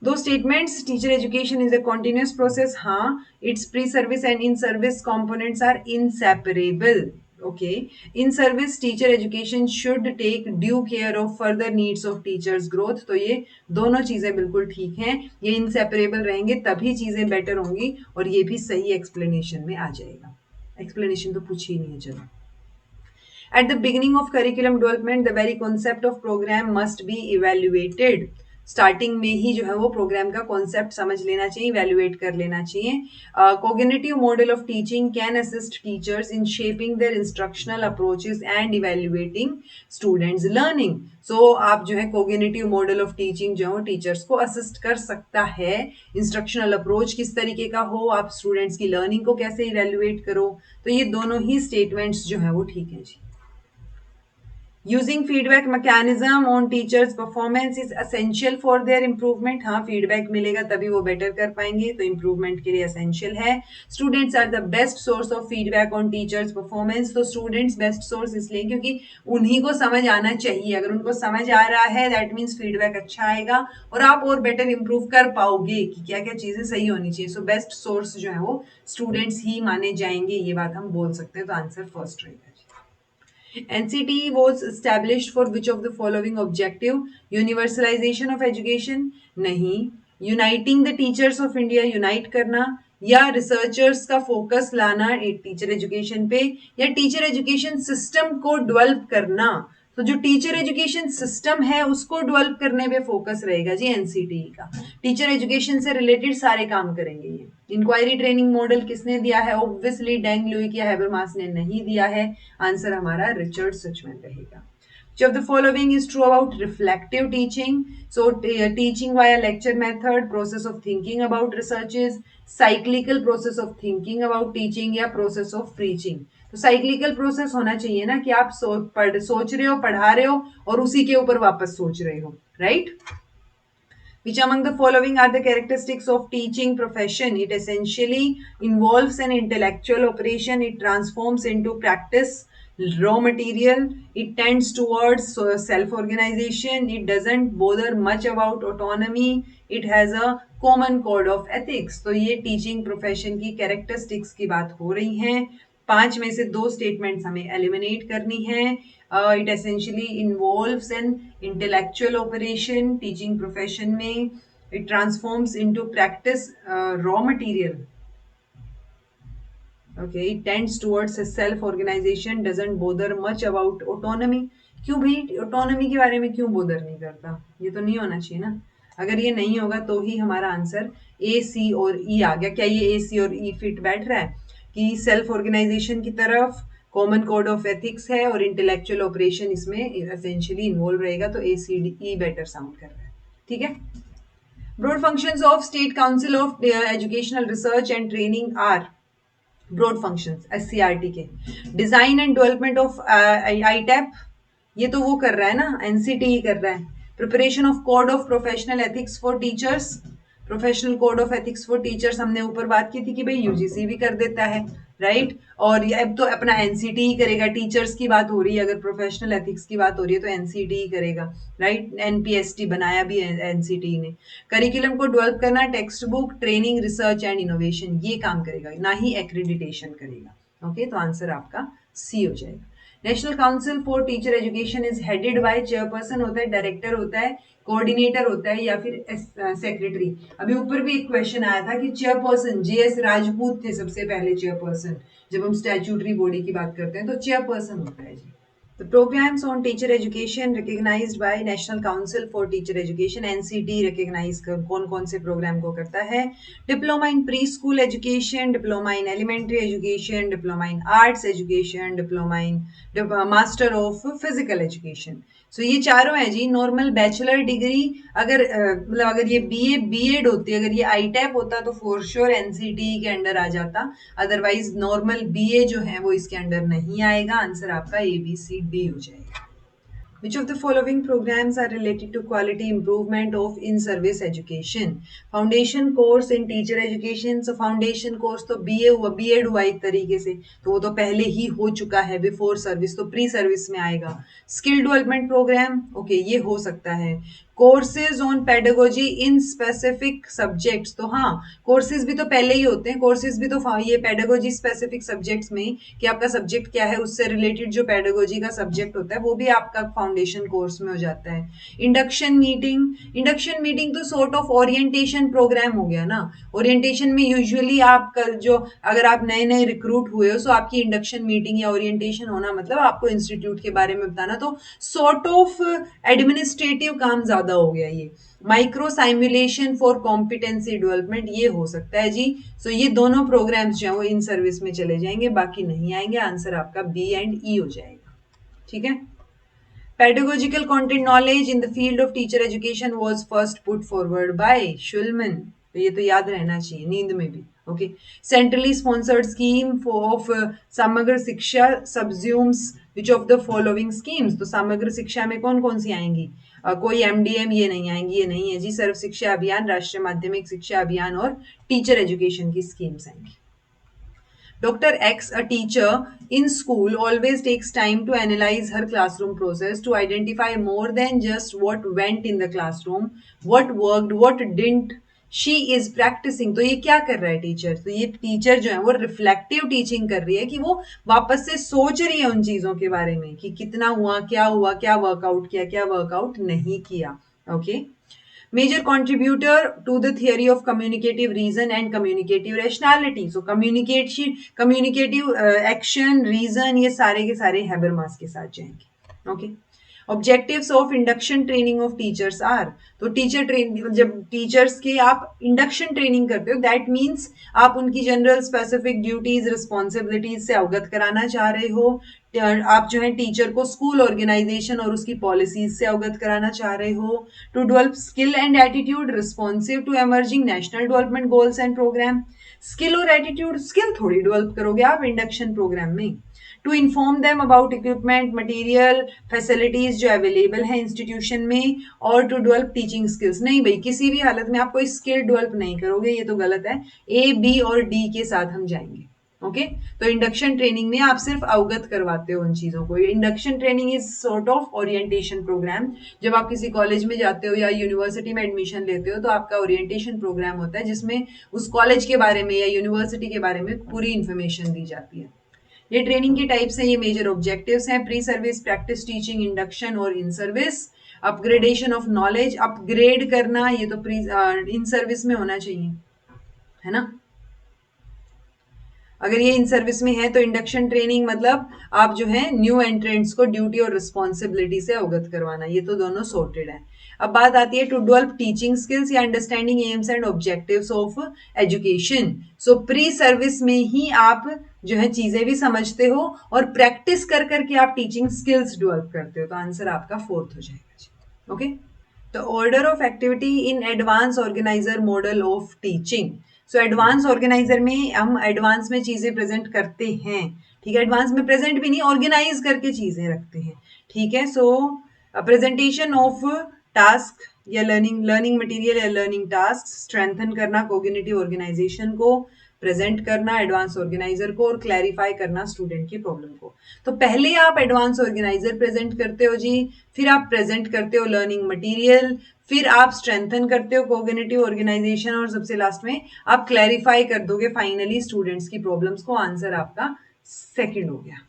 दो statements, teacher education is a continuous process, हाँ, it's pre service and in service components are inseparable. Okay, in service teacher education should take due care of further needs of teachers growth. तो ये दोनों चीजें बिल्कुल ठीक हैं, ये इनसेपरेबल रहेंगे तभी चीजें बेटर होंगी, और ये भी सही एक्सप्लेनेशन में आ जाएगा। एक्सप्लेनेशन तो पूछी ही नहीं है। चलो, at the beginning of curriculum development the very concept of program must be evaluated। Starting में ही जो है वो प्रोग्राम का कॉन्सेप्ट समझ लेना चाहिए, इवेल्युएट कर लेना चाहिए। Cognitive model of teaching can assist teachers in shaping their instructional approaches and evaluating students learning. So आप जो है कोग्निटिव मॉडल ऑफ टीचिंग जो है टीचर्स को असिस्ट कर सकता है। इंस्ट्रक्शनल अप्रोच किस तरीके का हो, आप स्टूडेंट्स की लर्निंग को कैसे इवेल्युएट करो, तो ये दोनों ही स्टेटमेंट्स जो है वो ठीक है जी। Using feedback mechanism on teachers performance is essential for their improvement. हाँ, फीडबैक मिलेगा तभी वो बेटर कर पाएंगे, तो इंप्रूवमेंट के लिए असेंशियल है। Students are the best source of feedback on teachers performance. तो स्टूडेंट्स बेस्ट सोर्स इसलिए क्योंकि उन्हीं को समझ आना चाहिए। अगर उनको समझ आ रहा है दैट मीन्स फीडबैक अच्छा आएगा और आप और बेटर इंप्रूव कर पाओगे कि क्या क्या चीजें सही होनी चाहिए। सो बेस्ट सोर्स जो है वो स्टूडेंट्स ही माने जाएंगे, ये बात हम बोल सकते हैं। तो आंसर फर्स्ट रहेगा। NCT was established for which of the following objective? Universalization of education? नहीं. Uniting the teachers of India, unite करना, या रिसर्चर्स का फोकस लाना टीचर एजुकेशन पे, या टीचर एजुकेशन सिस्टम को डेवलप करना. तो जो टीचर एजुकेशन सिस्टम है उसको डेवलप करने पे फोकस रहेगा जी एनसीटी का. टीचर एजुकेशन से रिलेटेड सारे काम करेंगे ये. इंक्वायरी ट्रेनिंग मॉडल किसने दिया है? ऑब्वियसली डेंग लुई या हैबरमास ने नहीं दिया है. आंसर हमारा रिचर्ड सचमैन रहेगा. Which of the following is true about reflective teaching? So teaching via lecture method, process of thinking about researches, cyclical process of thinking about teaching, या process of preaching. तो साइक्लिकल प्रोसेस होना चाहिए ना कि आप सोच रहे हो, पढ़ा रहे हो और उसी के ऊपर वापस सोच रहे हो, right? Which among the following are the characteristics of teaching profession? It essentially involves an intellectual operation. It transforms into practice raw material. It tends towards self-organization. It doesn't bother much about autonomy. It has a common code of ethics. तो ये teaching profession की characteristics की बात हो रही हैं. 5 में से 2 statements हमें eliminate करनी है. It essentially involves an intellectual operation. Teaching profession में it transforms into practice raw material. Okay, it tends towards a self-organization, doesn't bother much about autonomy. क्यों भाई autonomy के बारे में क्यों bother नहीं करता? ये तो नहीं होना चाहिए ना. अगर ये नहीं होगा तो ही हमारा आंसर A, C और E आ गया. क्या ये A, C और E फिट बैठ रहा है कि सेल्फ ऑर्गेनाइजेशन की तरफ कॉमन कोड ऑफ एथिक्स है और इंटेलेक्चुअल ऑपरेशन इसमें एसेंशियली इन्वॉल्व रहेगा, तो ACDE बेटर साउंड कर रहा है. ठीक है. Broad functions of state council of educational research and training are broad functions SCRT के. Design and development of ITAP, ये तो वो कर रहा है ना, NCTE कर रहा है. Preparation of code of professional ethics for teachers, professional code of ethics for teachers हमने ऊपर बात की थी कि भाई UGC भी कर देता है, राइट? और अब तो अपना NCTE करेगा. टीचर्स की बात हो रही है, अगर प्रोफेशनल एथिक्स की बात हो रही है तो NCTE करेगा, राइट? NPST बनाया भी NCTE ने. करिकुलम को डेवलप करना, text book, training, research and innovation, ये काम करेगा, ना ही एक्रेडिटेशन करेगा. ओके, तो आंसर आपका C हो जाएगा. National council for teacher education is headed by chairperson होता है, डायरेक्टर होता है, कोऑर्डिनेटर होता है, या फिर सेक्रेटरी. अभी ऊपर भी एक क्वेश्चन आया था कि चेयरपर्सन JS राजपूत थे सबसे पहले चेयरपर्सन. जब हम स्टैट्यूटरी बॉडी की बात करते हैं तो चेयरपर्सन होता है जी. The programs on teacher education recognized by National Council for Teacher Education NCT recognize कौन कौन से प्रोग्राम को करता है? Diploma in pre school education, diploma in elementary education, diploma in arts education, diploma in master of physical education. So ये चारों है जी. नॉर्मल बैचलर डिग्री अगर मतलब अगर ये BA होती, अगर ये ITAP होता तो फॉर श्योर NCTE के अंडर आ जाता. अदरवाइज नॉर्मल BA जो है वो इसके अंडर नहीं आएगा. आंसर आपका ABCD हो जाएगा. Which of the following programs are related to quality improvement of in-service education? Foundation course in teacher education. So foundation course तो BA हुआ, B.Ed हुआ एक तरीके से, तो वो तो पहले ही हो चुका है. बिफोर सर्विस तो प्री सर्विस में आएगा. स्किल डेवलपमेंट प्रोग्राम, ओके, ये हो सकता है. Courses on pedagogy in specific subjects, तो हाँ, कोर्सेज भी तो पहले ही होते हैं. कोर्सेज भी तो ये पेडागोजी स्पेसिफिक सब्जेक्ट्स में कि आपका सब्जेक्ट क्या है उससे रिलेटेड जो पेडागोजी का सब्जेक्ट होता है वो भी आपका फाउंडेशन कोर्स में हो जाता है. इंडक्शन मीटिंग तो सॉर्ट ऑफ ओरिएंटेशन प्रोग्राम हो गया ना. ओरिएंटेशन में यूजुअली आपका जो अगर आप नए रिक्रूट हुए हो, सो आपकी इंडक्शन मीटिंग या ओरिएंटेशन होना मतलब आपको इंस्टीट्यूट के बारे में बताना, तो सॉर्ट ऑफ एडमिनिस्ट्रेटिव काम ज्यादा हो गया ये. Micro simulation for competency development, ये हो सकता है जी. सो ये दोनों प्रोग्राम्स जो है वो इन सर्विस में चले जाएंगे, बाकी नहीं आएंगे. आंसर आपका B and E हो जाएगा. ठीक है. Pedagogical content knowledge in the field of teacher education was first put forward by Shulman. तो ये तो याद रहना चाहिए नींद में भी. Okay. Centrally sponsored scheme of समग्र शिक्षा subsumes which of the following schemes? तो समग्र शिक्षा में कौन कौन सी आएंगी? कोई MDM ये नहीं आएंगी, ये नहीं है जी. सर्व शिक्षा अभियान, राष्ट्रीय माध्यमिक शिक्षा अभियान और टीचर एजुकेशन की स्कीम्स आएंगी. Dr. X, a teacher in school, always takes time to analyze her classroom process to identify more than just what went in the classroom, what worked, what didn't. She is practising, तो ये क्या कर रहा है टीचर, तो ये टीचर जो है वो रिफ्लेक्टिव टीचिंग कर रही है कि वो वापस से सोच रही है उन चीजों के बारे में कि कितना हुआ, क्या वर्कआउट किया, क्या वर्कआउट नहीं किया. Okay. Major contributor to the theory of communicative reason and communicative rationality. So communication, communicative action, reason, ये सारे के सारे हैबरमास के साथ जाएंगे. Okay. Objectives of induction training of teachers are, तो टीचर ट्रेन जब टीचर्स के आप इंडक्शन ट्रेनिंग करते हो दैट मीन्स आप उनकी जनरल स्पेसिफिक ड्यूटीज रिस्पॉन्सिबिलिटीज से अवगत कराना चाह रहे हो. आप जो है टीचर को स्कूल ऑर्गेनाइजेशन और उसकी पॉलिसीज से अवगत कराना चाह रहे हो. To develop skill and attitude responsive to emerging national development goals and programme. Skill और एटीट्यूड, स्किल थोड़ी डेवलप करोगे आप इंडक्शन प्रोग्राम में. To inform them about equipment, material, facilities जो अवेलेबल है इंस्टीट्यूशन में, और टू डेवलप टीचिंग स्किल्स. नहीं भाई, किसी भी हालत में आप कोई स्किल डेवलप नहीं करोगे, ये तो गलत है. ए, बी और डी के साथ हम जाएंगे. ओके. तो इंडक्शन ट्रेनिंग में आप सिर्फ अवगत करवाते हो उन चीजों को. Induction training is sort of orientation programme. जब आप किसी कॉलेज में जाते हो या यूनिवर्सिटी में एडमिशन लेते हो तो आपका ओरिएंटेशन प्रोग्राम होता है जिसमें उस कॉलेज के बारे में या यूनिवर्सिटी के बारे में पूरी इंफॉर्मेशन दी जाती है. ये ट्रेनिंग की टाइप्स हैं, ये मेजर ऑब्जेक्टिव्स हैं. Pre service, practice teaching, induction और in service. Upgradation of knowledge, upgrade करना, ये तो प्री इन सर्विस में होना चाहिए, है ना. अगर ये इन सर्विस में है तो इंडक्शन ट्रेनिंग मतलब आप जो है न्यू एंट्रेंट्स को ड्यूटी और रिस्पॉन्सिबिलिटी से अवगत करवाना, ये तो दोनों सॉर्टेड है. अब बात आती है टू डेवलप टीचिंग स्किल्स या understanding AIIMS and objectives of education. So pre service में ही आप जो है चीजें भी समझते हो और प्रैक्टिस कर करके आप टीचिंग स्किल्स डेवलप करते हो, तो आंसर आपका फोर्थ हो जाएगा. ओके. तो order of activity in advance organiser model of teaching. So advance organiser में हम एडवांस में चीजें प्रेजेंट करते हैं. ठीक है, एडवांस में प्रेजेंट भी नहीं, ऑर्गेनाइज करके चीजें रखते हैं. ठीक है. सो प्रेजेंटेशन ऑफ टास्क या लर्निंग मटेरियल या लर्निंग टास्क, स्ट्रेंथन करना कोग्निटिव ऑर्गेनाइजेशन को, प्रेजेंट करना एडवांस ऑर्गेनाइजर को, और क्लैरिफाई करना स्टूडेंट की प्रॉब्लम को. तो पहले आप एडवांस ऑर्गेनाइजर प्रेजेंट करते हो जी, फिर आप प्रेजेंट करते हो लर्निंग मटेरियल, फिर आप स्ट्रेंथन करते हो कोग्निटिव ऑर्गेनाइजेशन, और सबसे लास्ट में आप क्लैरिफाई कर दोगे फाइनली स्टूडेंट्स की प्रॉब्लम्स को. आंसर आपका सेकंड हो गया.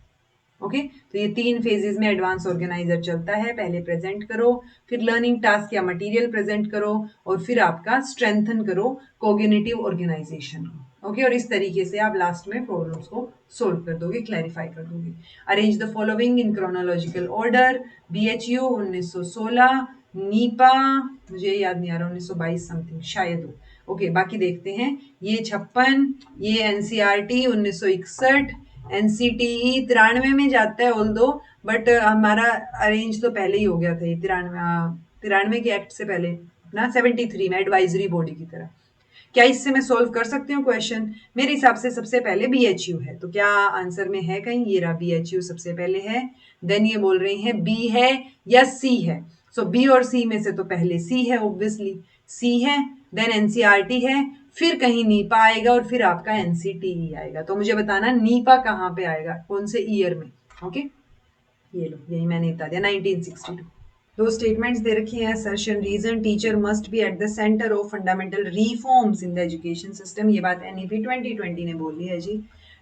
ओके. तो ये 3 फेजेस में एडवांस ऑर्गेनाइजर चलता है. पहले प्रेजेंट करो, फिर लर्निंग टास्क या मटेरियल प्रेजेंट करो, और फिर आपका स्ट्रेंथन करो कोग्निटिव ऑर्गेनाइजेशन को. ओके. और इस तरीके से आप लास्ट में प्रॉब्लम्स को सोल्व कर दोगे, क्लैरिफाई कर दोगे. Arrange the following in chronological order. BHU 1916, Nipah मुझे याद नहीं आ रहा, 1922 समथिंग शायद हो. ओके. बाकी देखते हैं. ये 56, ये NCERT 1961, NCTE 93 में जाता है ऑल दो, बट हमारा अरेंज तो पहले ही हो गया था ये 93 के एक्ट से पहले ना, 73 में एडवाइजरी बॉडी की तरह. क्या इससे मैं सोल्व कर सकती हूँ क्वेश्चन? मेरे हिसाब से सबसे पहले BHU है, तो क्या आंसर में है कहीं? ये रहा BHU सबसे पहले है. देन ये बोल रही है B है या C है. सो B और C में से तो पहले C है, ऑब्वियसली C है. देन NCERT है, फिर कहीं नीपा आएगा, और फिर आपका NCTE आएगा. तो मुझे बताना नीपा कहाँ पे आएगा, कौन से ईयर में. ओके. ये लो, यही मैंने बता दिया, 1962. दो स्टेटमेंट्स दे रखी हैं. Assertion, reason, teacher must be at the centre of fundamental reforms in the education system. ये बात NEP 2020 ने बोली है जी.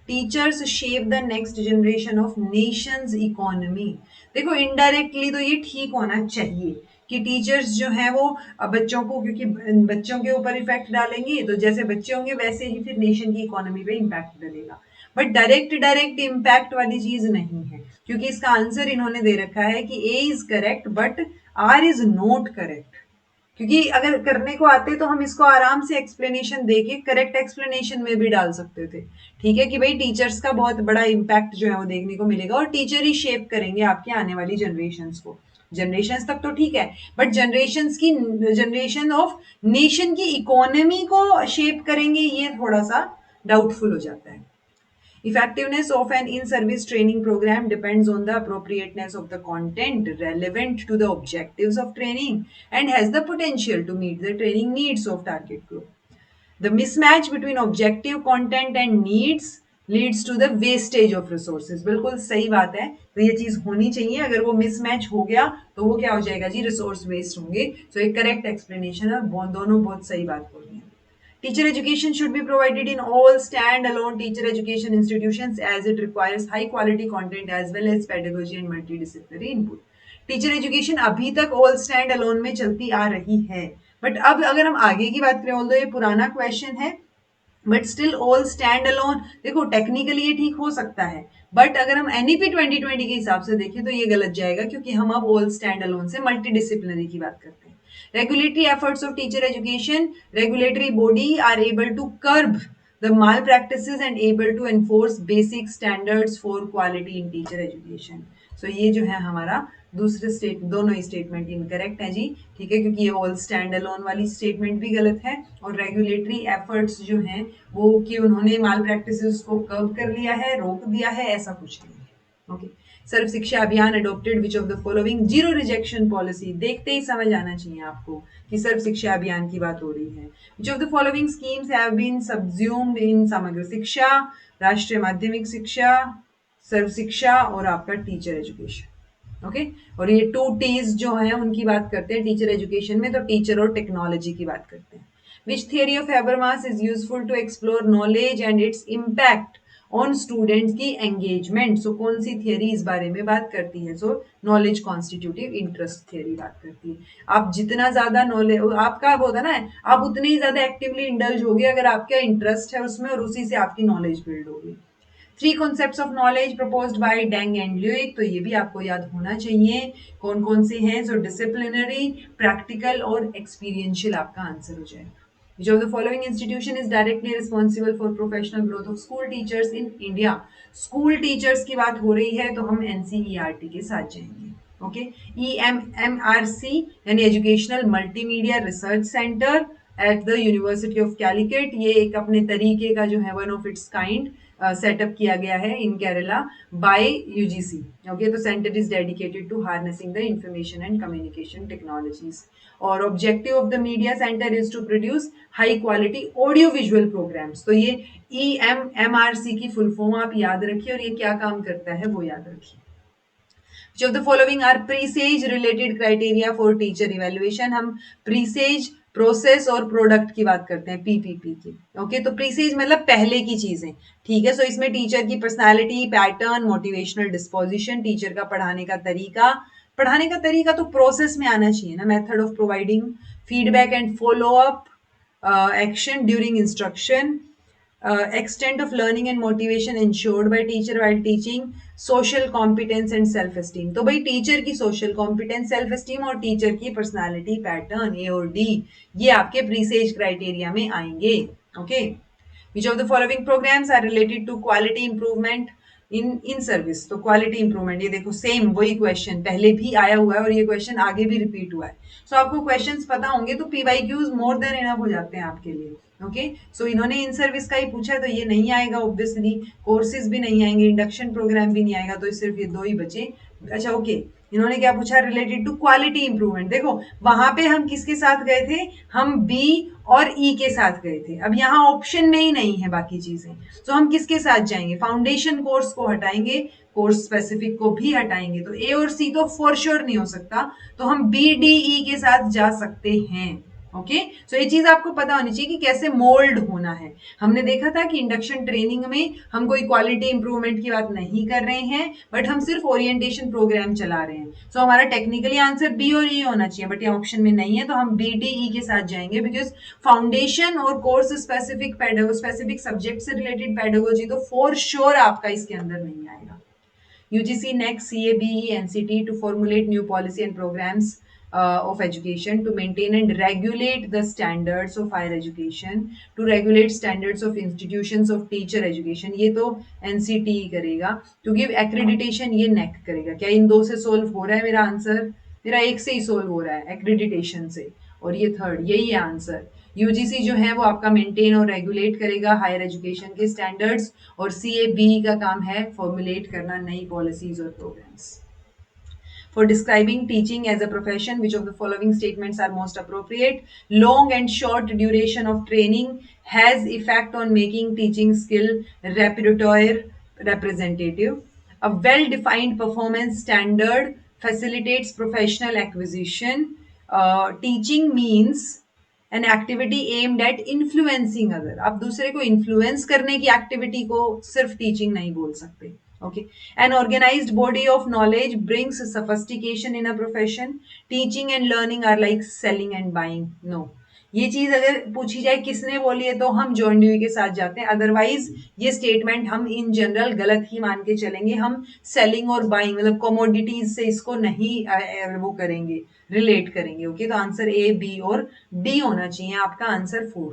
Teachers shape the next generation of nations economy. देखो इनडायरेक्टली तो ये ठीक होना चाहिए कि टीचर्स जो है वो बच्चों को, क्योंकि बच्चों के ऊपर इफेक्ट डालेंगे, तो जैसे बच्चे होंगे वैसे ही फिर नेशन की इकोनॉमी पे इम्पैक्ट डालेगा. बट डायरेक्ट इम्पैक्ट वाली चीज नहीं है, क्योंकि इसका आंसर इन्होंने दे रखा है कि A is correct but R is not correct. क्योंकि अगर करने को आते तो हम इसको आराम से एक्सप्लेनेशन देके करेक्ट एक्सप्लेनेशन में भी डाल सकते थे. ठीक है कि भाई टीचर्स का बहुत बड़ा इम्पैक्ट जो है वो देखने को मिलेगा, और टीचर ही शेप करेंगे आपके आने वाली जनरेशंस को. जनरेशंस तक तो ठीक है, बट जनरेशन ऑफ नेशन की इकोनॉमी को शेप करेंगे, ये थोड़ा सा डाउटफुल हो जाता है. Effectiveness of an in-service training program depends on the appropriateness of the content relevant to the objectives of training and has the potential to meet the training needs of target group. The mismatch between objective content and needs leads to the wastage of resources. बिल्कुल सही बात है. तो ये चीज होनी चाहिए. अगर वो मिसमैच हो गया तो वो क्या हो जाएगा जी? रिसोर्स वेस्ट होंगे. सो एक करेक्ट एक्सप्लेनेशन है. दोनों बहुत सही बात बोल रही है. Teacher education should be provided in all stand-alone teacher education institutions as it requires high-quality content as well as pedagogy and multidisciplinary input. Teacher education अभी तक ऑल स्टैंड अलोन में चलती आ रही है, बट अब अगर हम आगे की बात करें, ऑल्दो ये पुराना क्वेश्चन है, but still all stand alone, देखो टेक्निकली ये ठीक हो सकता है, बट अगर हम एनईपी 2020 के हिसाब से देखें तो ये गलत जाएगा, क्योंकि हम अब ऑल स्टैंड अलोन से मल्टीडिसिप्लिनरी की बात करते हैं. Regulatory efforts of teacher education, regulatory body are able to curb the malpractices and able to enforce basic standards for quality in teacher education. So ये जो है हमारा दूसरे स्टेट, दोनों ही स्टेटमेंट इनकरेक्ट है जी, ठीक है, क्योंकि ये ऑल स्टैंड अलोन वाली स्टेटमेंट भी गलत है, और रेगुलेटरी एफर्ट्स जो हैं वो कि उन्होंने माल प्रैक्टिसेस को कर्व कर लिया है, रोक दिया है, ऐसा कुछ नहीं है. ओके. सर्व शिक्षा अभियान adopted which of the following zero rejection policy. देखते ही समझ आना चाहिए आपको कि सर्व शिक्षा अभियान की बात हो रही है. Which of the following schemes have been subsumed in Samagra Shiksha, राष्ट्रीय माध्यमिक शिक्षा, सर्व शिक्षा और आपका टीचर एजुकेशन. ओके. और ये 2 T's जो है उनकी बात करते हैं टीचर एजुकेशन में, तो टीचर और टेक्नोलॉजी की बात करते हैं. Which theory of Habermas is useful to explore knowledge and its impact on students की एंगेजमेंट. सो कौन सी थियरी इस बारे में बात करती है? So knowledge constitutive interest theory बात करती है. आप जितना ज्यादा नॉलेज आपका होता ना है, आप उतने ही ज्यादा एक्टिवली इंडल्ज होगे अगर आपका इंटरेस्ट है उसमें, और उसी से आपकी नॉलेज बिल्ड होगी. 3 concepts of knowledge proposed by Deng and Lewis, तो ये भी आपको याद होना चाहिए. कौन कौन से हैं? सो डिसिप्लिनरी, प्रैक्टिकल और एक्सपीरियंशियल आपका आंसर हो जाएगा. Which of the following institution is directly responsible for professional growth of school teachers in India? School teachers की बात हो रही है तो हम NCERT के साथ जाएंगे. ओके. EMMRC यानी educational multimedia research centre at the university of Calicut. ये एक अपने तरीके का जो है one of its kind setup किया गया है in Kerala by UGC. Okay. तो centre is dedicated to harnessing the information and communication technologies. और objective of the media centre is to produce high quality audio visual programmes. तो ये EMMRC की फुल फॉर्म आप याद रखिए, और ये क्या काम करता है वो याद रखिए. Which of the following are presage related criteria for teacher evaluation? हम presage प्रोसेस और प्रोडक्ट की बात करते हैं, PPP की. ओके. तो प्रीसेज मतलब पहले की चीजें, ठीक है. सो इसमें टीचर की personality, pattern, motivational disposition, teacher का पढ़ाने का तरीका तो प्रोसेस में आना चाहिए ना. Method of providing feedback and follow up, action during instruction, extent of learning and motivation ensured by teacher while teaching, social competence and self esteem. तो भाई टीचर की social competence, self esteem और टीचर की personality pattern A और D ये आपके प्रीसेज क्राइटेरिया में आएंगे. Okay. Which of the following programs are related to quality improvement in service? तो क्वालिटी इंप्रूवमेंट, ये देखो सेम वही क्वेश्चन पहले भी आया हुआ है और ये क्वेश्चन आगे भी रिपीट हुआ है. सो आपको क्वेश्चंस पता होंगे तो PYQs मोर देन इनफ हो जाते हैं आपके लिए. ओके. सो इन्होंने इन सर्विस का ही पूछा है तो ये नहीं आएगा ऑब्वियसली, कोर्सेज भी नहीं आएंगे, इंडक्शन प्रोग्राम भी नहीं आएगा, तो सिर्फ ये 2 ही बचे. अच्छा. ओके. इन्होंने क्या पूछा? Related to quality improvement. देखो वहां पे हम किसके साथ गए थे? हम B और E के साथ गए थे. अब यहाँ ऑप्शन में ही नहीं है बाकी चीजें, तो हम किसके साथ जाएंगे? फाउंडेशन कोर्स को हटाएंगे, कोर्स स्पेसिफिक को भी हटाएंगे, तो A और C तो फॉर श्योर नहीं हो सकता, तो हम BDE के साथ जा सकते हैं. ओके. सो ये चीज आपको पता होनी चाहिए कि कैसे मोल्ड होना है. हमने देखा था कि इंडक्शन ट्रेनिंग में हम कोई क्वालिटी इंप्रूवमेंट की बात नहीं कर रहे हैं, बट हम सिर्फ ओरिएंटेशन प्रोग्राम चला रहे हैं. सो हमारा टेक्निकली आंसर B और E होना चाहिए, बट ये ऑप्शन में नहीं है, तो हम BDE के साथ जाएंगे, बिकॉज फाउंडेशन और कोर्स स्पेसिफिक सब्जेक्ट से रिलेटेड पेडागोजी तो फॉर श्योर आपका इसके अंदर नहीं आएगा. UGC, NEC, CABE, NCT to formulate new policy and programs of education to maintain and regulate the standards of higher education, to regulate standards of institutions of teacher education. ये तो NCT ही करेगा. To give accreditation ये NEC करेगा. क्या इन 2 से सोल्व हो रहा है मेरा आंसर? मेरा एक से ही सोल्व हो रहा है, एक्रेडिटेशन से, और ये थर्ड, यही है आंसर. यूजीसी जो है वो आपका मेंटेन और रेगुलेट करेगा हायर एजुकेशन के स्टैंडर्ड्स, और CABE का काम है फॉर्मुलेट करना नई पॉलिसीज और programmes. For describing teaching as a profession, which of the following statements are most appropriate? Long and short duration of training has effect on making teaching skill repertoire representative. A well-defined performance standard facilitates professional acquisition. Teaching means an activity aimed at influencing other, आप दूसरे को इन्फ्लुएंस करने की एक्टिविटी को सिर्फ टीचिंग नहीं बोल सकते. Okay. An organised body of knowledge brings sophistication in a profession. Teaching and learning are like selling and buying. No, ये चीज अगर पूछी जाए किसने बोली है तो हम जॉन ड्यूई के साथ जाते हैं. अदरवाइज ये स्टेटमेंट हम इन जनरल गलत ही मान के चलेंगे. हम सेलिंग और बाइंग मतलब कमोडिटीज से इसको नहीं वो करेंगे, रिलेट करेंगे. ओके. तो आंसर ए, बी और डी होना चाहिए आपका answer 4.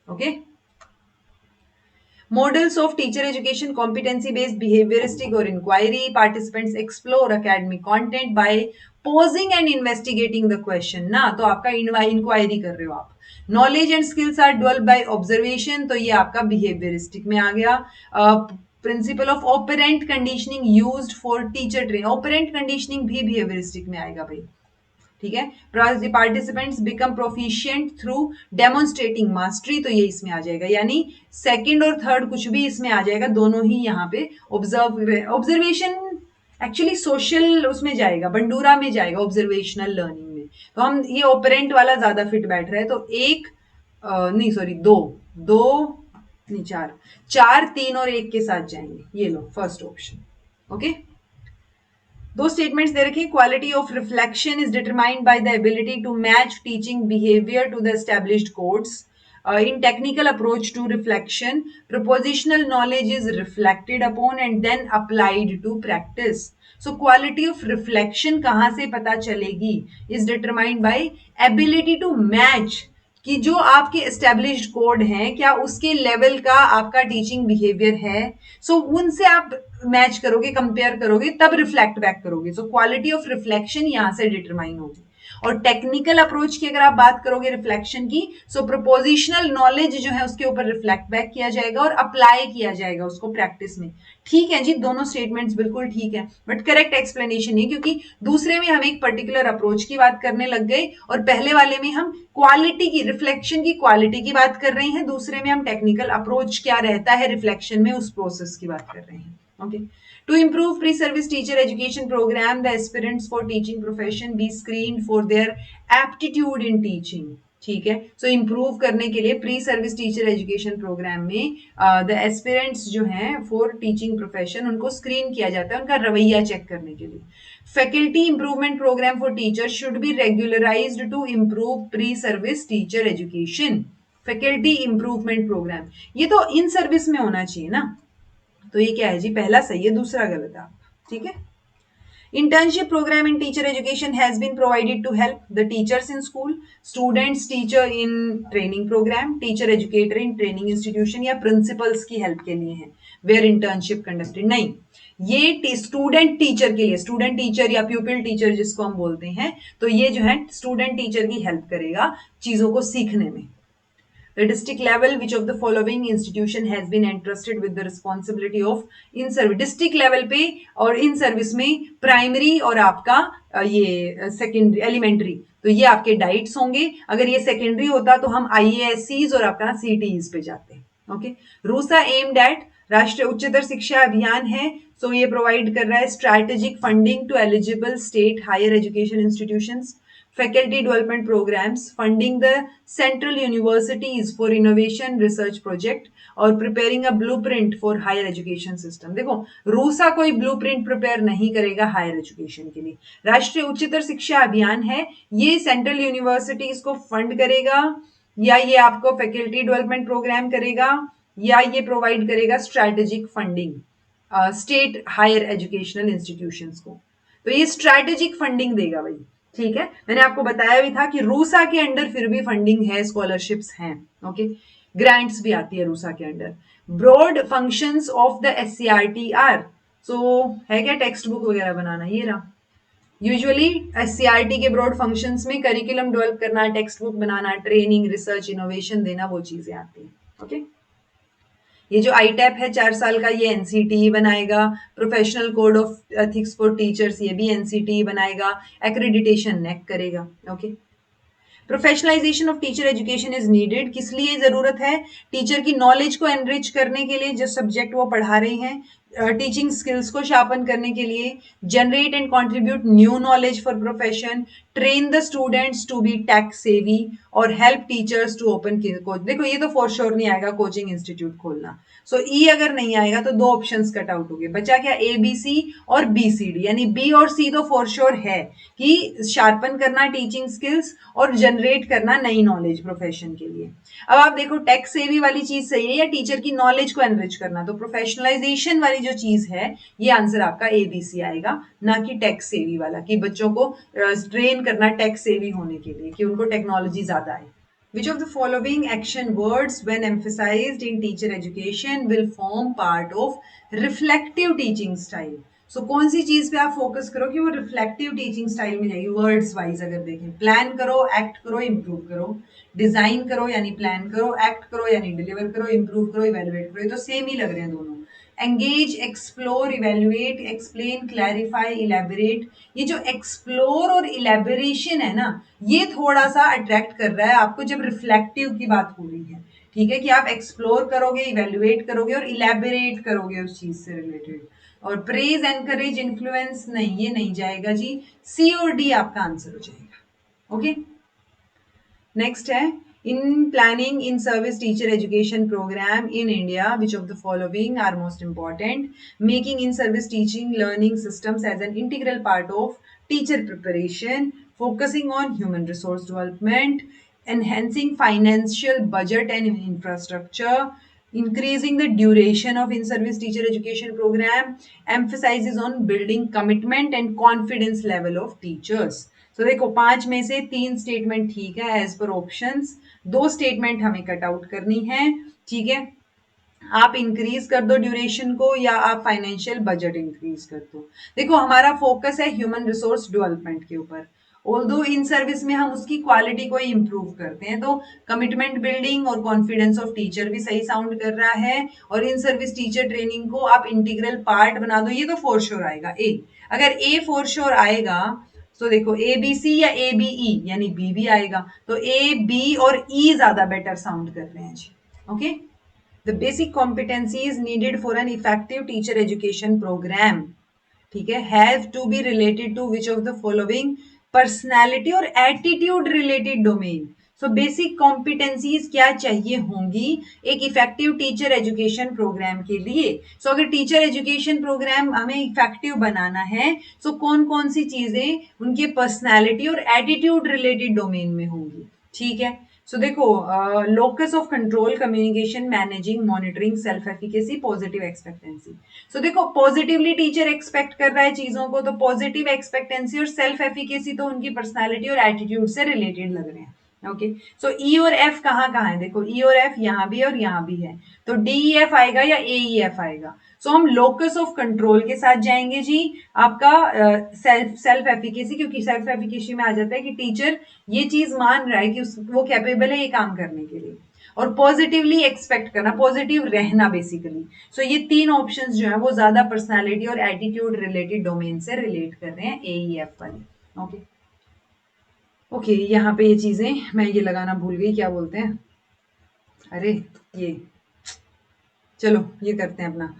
Okay. Models of teacher education, competency-based, behavioristic or inquiry. Participants explore academic content by posing and investigating the question. ना तो आपका inquiry कर रहे हो आप. Knowledge and skills are developed by observation. तो ये आपका behavioristic में आ गया. Principle of operant conditioning used for teacher training. Operant conditioning भी behavioristic में आएगा भाई. ठीक है. Participants become proficient through demonstrating mastery, तो ये इसमें आ जाएगा. यानी सेकंड और थर्ड कुछ भी इसमें आ जाएगा, दोनों ही यहाँ पे ऑब्जर्वेशन एक्चुअली सोशल उसमें जाएगा, बंडूरा में जाएगा ऑब्जर्वेशनल लर्निंग में. तो हम ये ऑपरेंट वाला ज्यादा फिट बैठ रहा है. तो एक नहीं सॉरी दो नहीं चार 3 और 1 के साथ जाएंगे. ये लो फर्स्ट ऑप्शन. ओके. दो स्टेटमेंट्स दे रखे. Quality of reflection is determined by the ability to match teaching behaviour to the established codes. In technical approach to reflection, propositional knowledge is reflected upon and then applied to practice. So quality of reflection कहाँ से पता चलेगी? Is determined by ability to match, कि जो आपके एस्टेब्लिश्ड कोड हैं क्या उसके लेवल का आपका टीचिंग बिहेवियर है. सो उनसे आप मैच करोगे, कंपेयर करोगे, तब रिफ्लेक्ट बैक करोगे. सो क्वालिटी ऑफ रिफ्लेक्शन यहां से डिटरमाइन होगी. और टेक्निकल अप्रोच की अगर आप बात करोगे रिफ्लेक्शन की, सो प्रोपोजिशनल नॉलेज जो है उसके ऊपर रिफ्लेक्ट बैक किया जाएगा और अप्लाई किया जाएगा उसको प्रैक्टिस में. ठीक है जी, दोनों स्टेटमेंट्स बिल्कुल ठीक है, बट करेक्ट एक्सप्लेनेशन है क्योंकि दूसरे में हम एक पर्टिकुलर अप्रोच की बात करने लग गए और पहले वाले में हम क्वालिटी की, रिफ्लेक्शन की क्वालिटी की बात कर रहे हैं. दूसरे में हम टेक्निकल अप्रोच क्या रहता है रिफ्लेक्शन में उस प्रोसेस की बात कर रहे हैं. Okay. To improve pre-service teacher education program, the aspirants for teaching profession be screened for their aptitude in teaching. ठीक है. सो इम्प्रूव करने के लिए pre service teacher education programme में द एस्पिरेंट्स जो हैं फॉर टीचिंग प्रोफेशन उनको स्क्रीन किया जाता है उनका रवैया चेक करने के लिए. Faculty improvement programme for teacher should be regularised to improve pre service teacher education. Faculty improvement programme ये तो इन सर्विस में होना चाहिए ना. तो ये क्या है जी, पहला सही है, दूसरा गलत है. ठीक है. Internship program in teacher education has been provided to help the teachers in school, students teacher in training program, teacher educator in training institution या principals की help के लिए है. Where internship conducted नहीं, ये स्टूडेंट टीचर के लिए, स्टूडेंट टीचर या प्यूपिल टीचर जिसको हम बोलते हैं, तो ये जो है स्टूडेंट टीचर की हेल्प करेगा चीजों को सीखने में. The district level, which of the following institution has been entrusted with the responsibility of in service? District level पे और इन सर्विस में प्राइमरी और आपका ये सेकेंडरी एलिमेंट्री, तो ये आपके डाइट्स होंगे. अगर ये सेकेंडरी होता तो हम IASCs और आपका CTEs पे जाते हैं. ओके. रूसा एम्ड एट राष्ट्रीय उच्चतर शिक्षा अभियान है. सो ये प्रोवाइड कर रहा है strategic funding to eligible state higher education institutions. Faculty development programs funding the central universities for innovation research project और preparing a blueprint for higher education system. देखो रूसा कोई blueprint prepare नहीं करेगा higher education के लिए. राष्ट्रीय उच्चतर शिक्षा अभियान है, ये central universities को fund करेगा या ये आपको faculty development program करेगा या ये provide करेगा strategic funding state higher educational institutions को. तो ये strategic funding देगा भाई. ठीक है. मैंने आपको बताया भी था कि रूसा के अंडर फिर भी फंडिंग है, स्कॉलरशिप्स हैं. ओके. ग्रांट्स भी आती है रूसा के under. Broad functions of the SCRT so है क्या टेक्स्ट बुक वगैरह बनाना, ये रहा. यूजुअली SCRT के ब्रॉड फंक्शंस में करिकुलम डेवलप करना, टेक्स्ट बुक बनाना, ट्रेनिंग, रिसर्च, इनोवेशन देना, वो चीजें आती हैं. ओके. ये जो ITAP है 4 साल का, ये NCTE बनाएगा. Professional code of ethics for teachers, ये भी NCTE बनाएगा. एक्रेडिटेशन NAAC करेगा. Okay. Professionalisation of teacher education is needed. किस लिए जरूरत है? टीचर की नॉलेज को एनरिच करने के लिए, जो सब्जेक्ट वो पढ़ा रहे हैं, टीचिंग स्किल्स को शार्पन करने के लिए, generate and contribute new knowledge for profession, train the students to be tech savvy और help teachers to open coach. देखो ये तो फॉर श्योर नहीं आएगा कोचिंग इंस्टीट्यूट खोलना। सो ई अगर नहीं आएगा तो दो ऑप्शंस कट आउट हो गए, बचा क्या ए बी सी और बी सी डी, यानी बी और सी तो फॉर श्योर है कि शार्पन करना टीचिंग स्किल्स और जनरेट करना नई नॉलेज प्रोफेशन के लिए। अब आप देखो टेक सेवी वाली चीज सही है या टीचर की नॉलेज को एनरिच करना, तो प्रोफेशनलाइजेशन वाली जो चीज है ये आंसर आपका ए बी सी आएगा, ना कि टेक सेवी वाला कि बच्चों को ट्रेन करना टेक सेवी होने के लिए कि उनको टेक्नोलॉजी ज्यादा आए। Which of the following action words when emphasized in teacher education will form part of reflective teaching style? सो कौन सी चीज पे आप फोकस करो कि वो रिफ्लेक्टिव टीचिंग स्टाइल में जाएगी? वर्ड्स वाइज अगर देखें, प्लान करो, एक्ट करो, इंप्रूव करो, डिजाइन करो यानी प्लान करो, एक्ट करो यानी डिलीवर करो, इंप्रूव करो, इवेलुएट करो, ये तो सेम ही लग रहे हैं दोनों। Engage, explore, evaluate, explain, clarify, elaborate, ये जो एक्सप्लोर और इलेबोरेशन है ना, ये थोड़ा सा अट्रैक्ट कर रहा है आपको जब रिफ्लेक्टिव की बात हो रही है। ठीक है कि आप एक्सप्लोर करोगे, इवेल्युएट करोगे और इलेबोरेट करोगे उस चीज से रिलेटेड। और प्रेज, एनकरेज, इन्फ्लुएंस नहीं, ये नहीं जाएगा जी, सी और डी आपका आंसर हो जाएगा। ओके, नेक्स्ट है in planning in service teacher education program in India, which of the following are most important? Making in service teaching learning systems as an integral part of teacher preparation, focusing on human resource development, enhancing financial budget and infrastructure, increasing the duration of in-service teacher education program, emphasizes on building commitment and confidence level of teachers. तो देखो 5 में से 3 स्टेटमेंट ठीक है एज पर ऑप्शंस, 2 स्टेटमेंट हमें कट आउट करनी है। ठीक है, आप इंक्रीज कर दो ड्यूरेशन को या आप फाइनेंशियल बजट इंक्रीज कर दो। देखो हमारा फोकस है ह्यूमन रिसोर्स डेवलपमेंट के ऊपर, ऑल्दो इन सर्विस में हम उसकी क्वालिटी को इंप्रूव करते हैं, तो कमिटमेंट बिल्डिंग और कॉन्फिडेंस ऑफ टीचर भी सही साउंड कर रहा है, और इन सर्विस टीचर ट्रेनिंग को आप इंटीग्रल पार्ट बना दो, ये तो फोर श्योर आएगा ए। अगर ए फोर श्योर आएगा तो देखो ए बी सी या ए बी ई, यानी बी भी आएगा, तो ए बी और ई ज्यादा बेटर साउंड कर रहे हैं जी। Okay, the basic competencies needed for an effective teacher education programme, ठीक है, have to be related to which of the following? Personality और attitude related domain. So basic competencies क्या चाहिए होंगी एक इफेक्टिव टीचर एजुकेशन प्रोग्राम के लिए? सो अगर टीचर एजुकेशन प्रोग्राम हमें इफेक्टिव बनाना है तो कौन कौन सी चीजें उनके पर्सनैलिटी और एटीट्यूड रिलेटेड डोमेन में होंगी? ठीक है, सो देखो locus of control, communication, managing, monitoring, self efficacy, positive expectancy. So देखो पॉजिटिवली टीचर एक्सपेक्ट कर रहा है चीजों को, तो पॉजिटिव एक्सपेक्टेंसी और सेल्फ एफिकेसी तो उनकी पर्सनालिटी और एटीट्यूड से रिलेटेड लग रहे हैं। ओके, सो ई और एफ कहाँ कहाँ है? देखो ई और एफ यहाँ भी और यहाँ भी है, तो डी ई एफ आएगा या ए ई एफ आएगा? सो हम लोकस ऑफ कंट्रोल के साथ जाएंगे जी, आपका सेल्फ एफिकेसी, क्योंकि सेल्फ एफिकेसी में आ जाता है कि टीचर ये चीज मान रहा है कि वो कैपेबल है ये काम करने के लिए, और पॉजिटिवली एक्सपेक्ट करना, पॉजिटिव रहना बेसिकली। सो ये 3 ऑप्शंस जो है वो ज्यादा पर्सनालिटी और एटीट्यूड रिलेटेड डोमेन से रिलेट कर रहे हैं, ए ई एफ वाले। ओके ओके, यहाँ पे ये चीजें मैं ये लगाना भूल गई, क्या बोलते हैं, अरे ये चलो ये करते हैं अपना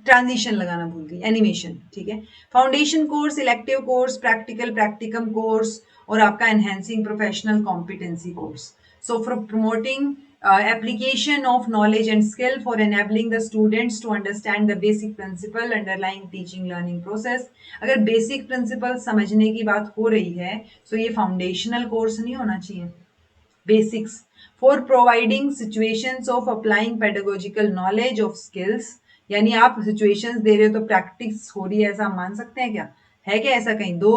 ट्रांजिशन लगाना भूल गई, एनिमेशन। ठीक है, foundation course, elective course, practical practicum course और आपका enhancing professional competency course. So for promoting application of knowledge and skill, for enabling the students to understand the basic principle underlying teaching learning process। अगर बेसिक प्रिंसिपल समझने की बात हो रही है तो ये फाउंडेशनल कोर्स नहीं होना चाहिए, basics. For providing situations of applying pedagogical knowledge of skills, यानी आप सिचुएशंस दे रहे हो तो प्रैक्टिस हो रही है, ऐसा मान सकते हैं क्या? है क्या ऐसा कहीं? 2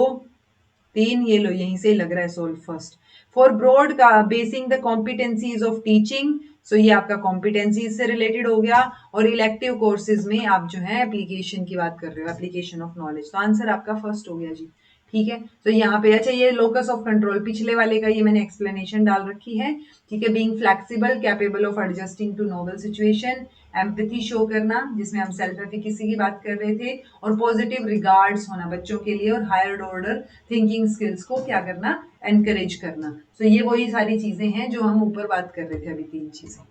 3, ये लो यहीं से लग रहा है सोल्व फर्स्ट। फॉर ब्रॉड का basing the competencies of teaching, so ये आपका कॉम्पिटेंसीज से रिलेटेड हो गया, और इलेक्टिव कोर्सेज में आप जो है एप्लीकेशन की बात कर रहे हो, एप्लीकेशन ऑफ नॉलेज, तो आंसर आपका फर्स्ट हो गया जी। ठीक है, तो यहाँ पे अच्छा ये लोकस ऑफ कंट्रोल पिछले वाले का ये मैंने एक्सप्लेनेशन डाल रखी है। ठीक है, being flexible, capable of adjusting to novel situation, empathy show करना जिसमें हम सेल्फ एफिकेसी की बात कर रहे थे, और पॉजिटिव रिगार्ड्स होना बच्चों के लिए, और हायर ऑर्डर थिंकिंग स्किल्स को क्या करना? एनकरेज करना। तो ये वही सारी चीजें हैं जो हम ऊपर बात कर रहे थे अभी, 3 चीजें।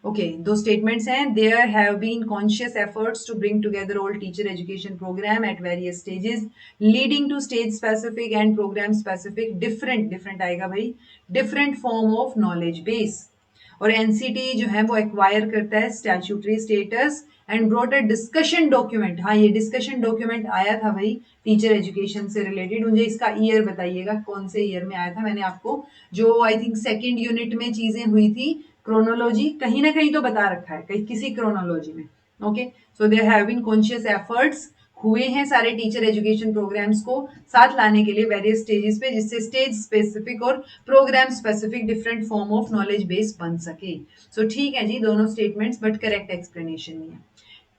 Okay, दो statements हैं. There have been conscious efforts to bring together all teacher education program at various stages, leading to stage specific and program specific different आएगा भाई, different form of knowledge base. और एनसीटी जो है वो एक्वायर करता है statutory status and brought a discussion document. हाँ, ये डिस्कशन डॉक्यूमेंट आया था भाई टीचर एजुकेशन से रिलेटेड. मुझे इसका ईयर बताइएगा कौन से ईयर में आया था. मैंने आपको जो आई थिंक सेकेंड यूनिट में चीजें हुई थी क्रोनोलॉजी कहीं ना कहीं तो बता रखा है, कहीं किसी क्रोनोलॉजी में. Okay, so there have been conscious efforts हुए हैं सारे टीचर एजुकेशन प्रोग्राम्स को साथ लाने के लिए वेरियस स्टेजेस पे, जिससे स्टेज स्पेसिफिक और program specific different form of knowledge base बन सके. सो ठीक है जी, दोनों स्टेटमेंट्स, बट करेक्ट एक्सप्लेनेशन नहीं है.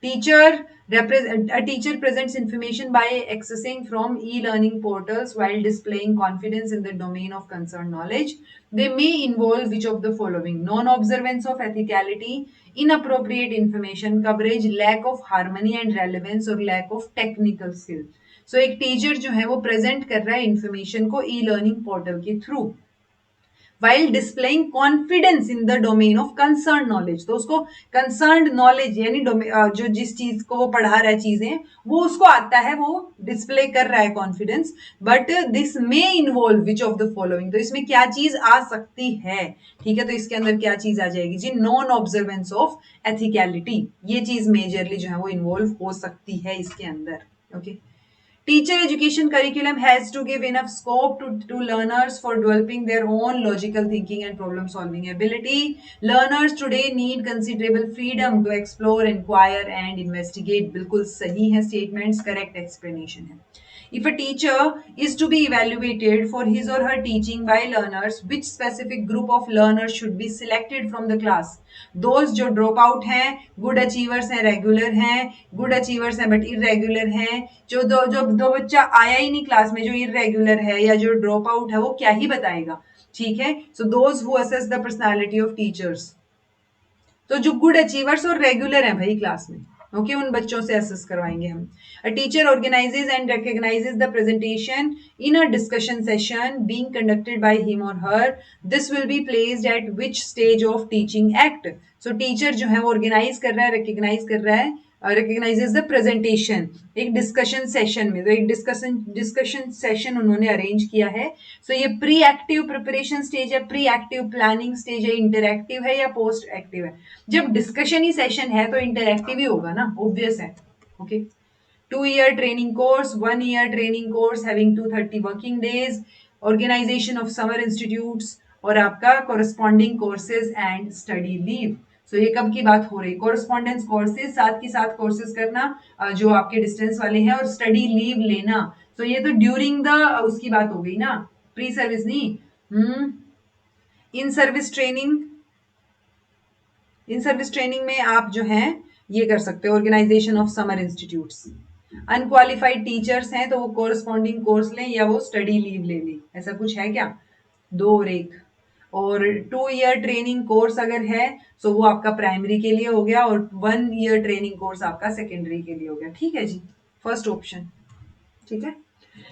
A teacher presents information by accessing from e-learning portals while displaying confidence in the domain of concerned knowledge. They may involve which of the following: non-observance of ethicality, inappropriate information coverage, lack of harmony and relevance और lack of technical skill. So एक टीचर जो है वो प्रेजेंट कर रहा है इंफॉर्मेशन को ई लर्निंग पोर्टल के through while displaying confidence in the domain of concerned knowledge. तो उसको concerned knowledge यानी जो जिस चीज को वो पढ़ा रहा है चीजें वो उसको आता है, वो डिस्प्ले कर रहा है confidence. But this may involve which of the following. तो इसमें क्या चीज आ सकती है? ठीक है, तो इसके अंदर क्या चीज आ जाएगी जी? Non observance of ethicality. ये चीज मेजरली जो है वो इन्वॉल्व हो सकती है इसके अंदर. Okay, Teacher education curriculum has to give enough scope to learners for developing their own logical thinking and problem solving ability. Learners today need considerable freedom to explore, inquire and investigate. बिल्कुल सही है statements, correct explanation है. If a teacher is to be evaluated for his or her teaching by learners, which specific group of learners should be selected from the class? Those जो drop out हैं, good achievers हैं, regular हैं, good achievers हैं but irregular हैं, जो दो बच्चा आया ही नहीं क्लास में, जो irregular है या जो drop out है, वो क्या ही बताएगा. ठीक है, so those who assess the personality of teachers. तो जो गुड अचीवर्स और रेगुलर हैं भाई क्लास में, ओके, उन बच्चों से असेस करवाएंगे हम. A teacher organises and recognises the presentation in a discussion session being conducted by him और her. This will be placed at which stage of teaching act. So teacher जो है वो ऑर्गेनाइज कर रहा है, रिकॉग्नाइज कर रहा है, रिकॉग्नाइजेज द प्रेजेंटेशन एक डिस्कशन सेशन में. तो एक डिस्कशन सेशन उन्होंने अरेंज किया है. सो ये प्री एक्टिव प्रिपरेशन स्टेज है, प्री एक्टिव प्लानिंग स्टेज है, इंटरएक्टिव है या पोस्ट एक्टिव है? जब डिस्कशन ही सेशन है तो इंटरएक्टिव ही होगा ना, ऑब्वियस है. Okay, 2-year training course, 1-year training course having 230 working days, organization of summer institutes और आपका corresponding courses and study leave. सो ये कब की बात हो रही? कोरस्पॉन्डेंस कोर्सेज, साथ की साथ कोर्सेज करना जो आपके डिस्टेंस वाले हैं, और स्टडी लीव लेना. सो ये तो ड्यूरिंग द उसकी बात हो गई ना, प्री सर्विस नहीं. इन सर्विस ट्रेनिंग में आप जो है ये कर सकते हो, organisation of summer institutes. Unqualified teachers हैं तो वो कोरस्पॉन्डिंग कोर्स लें या वो स्टडी लीव ले लें, ऐसा कुछ है क्या? 2 और 1. और 2-year ट्रेनिंग कोर्स अगर है तो वो आपका प्राइमरी के लिए हो गया, और 1-year ट्रेनिंग कोर्स आपका सेकेंडरी के लिए हो गया. ठीक है जी, फर्स्ट ऑप्शन. ठीक है.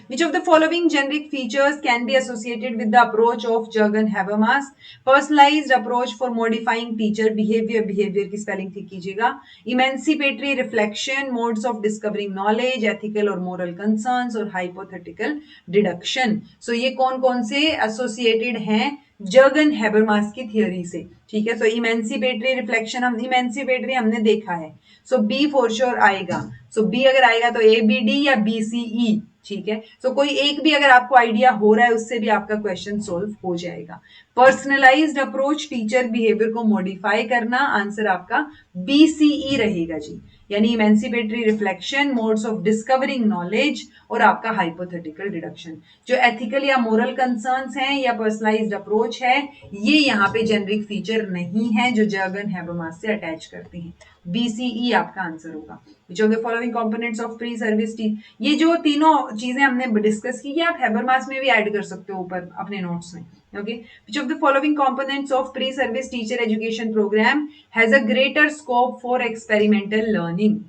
Which of the following generic features can be associated with the approach of Jürgen Habermas? Personalized approach for modifying teacher behavior. Behavior की spelling ठीक कीजिएगा. Emancipatory reflection, modes of discovering knowledge, ethical और moral concerns और hypothetical deduction. So ये कौन कौन से associated हैं जर्गन हैबरमास की थियोरी से? ठीक है, सो इमेंसिपेटरी रिफ्लेक्शन, हम इमेंसिपेटरी हमने देखा है, सो बी फॉर श्योर आएगा. सो बी अगर आएगा तो ए बी डी या बी सी ई. ठीक है, सो कोई एक भी अगर आपको आइडिया हो रहा है उससे भी आपका क्वेश्चन सोल्व हो जाएगा. पर्सनलाइज्ड अप्रोच, टीचर बिहेवियर को मॉडिफाई करना, आंसर आपका बीसीई रहेगा जी. यानी emancipatory reflection, modes of discovering knowledge और आपका हाइपोथेटिकल डिडक्शन. जो एथिकल या मोरल कंसर्न्स हैं या पर्सनलाइज्ड अप्रोच है, ये यहाँ पे जेनरिक फीचर नहीं है जो जर्गन हैबरमास से अटैच करते हैं. बीसीई आपका आंसर होगा. Which of the following components of pre-service ये जो तीनों चीजें हमने डिस्कस की, आप हैबरमास में भी ऐड कर सकते हो ऊपर अपने नोट्स में. Okay, which of the following components of pre-service teacher education program has a greater scope for experimental learning?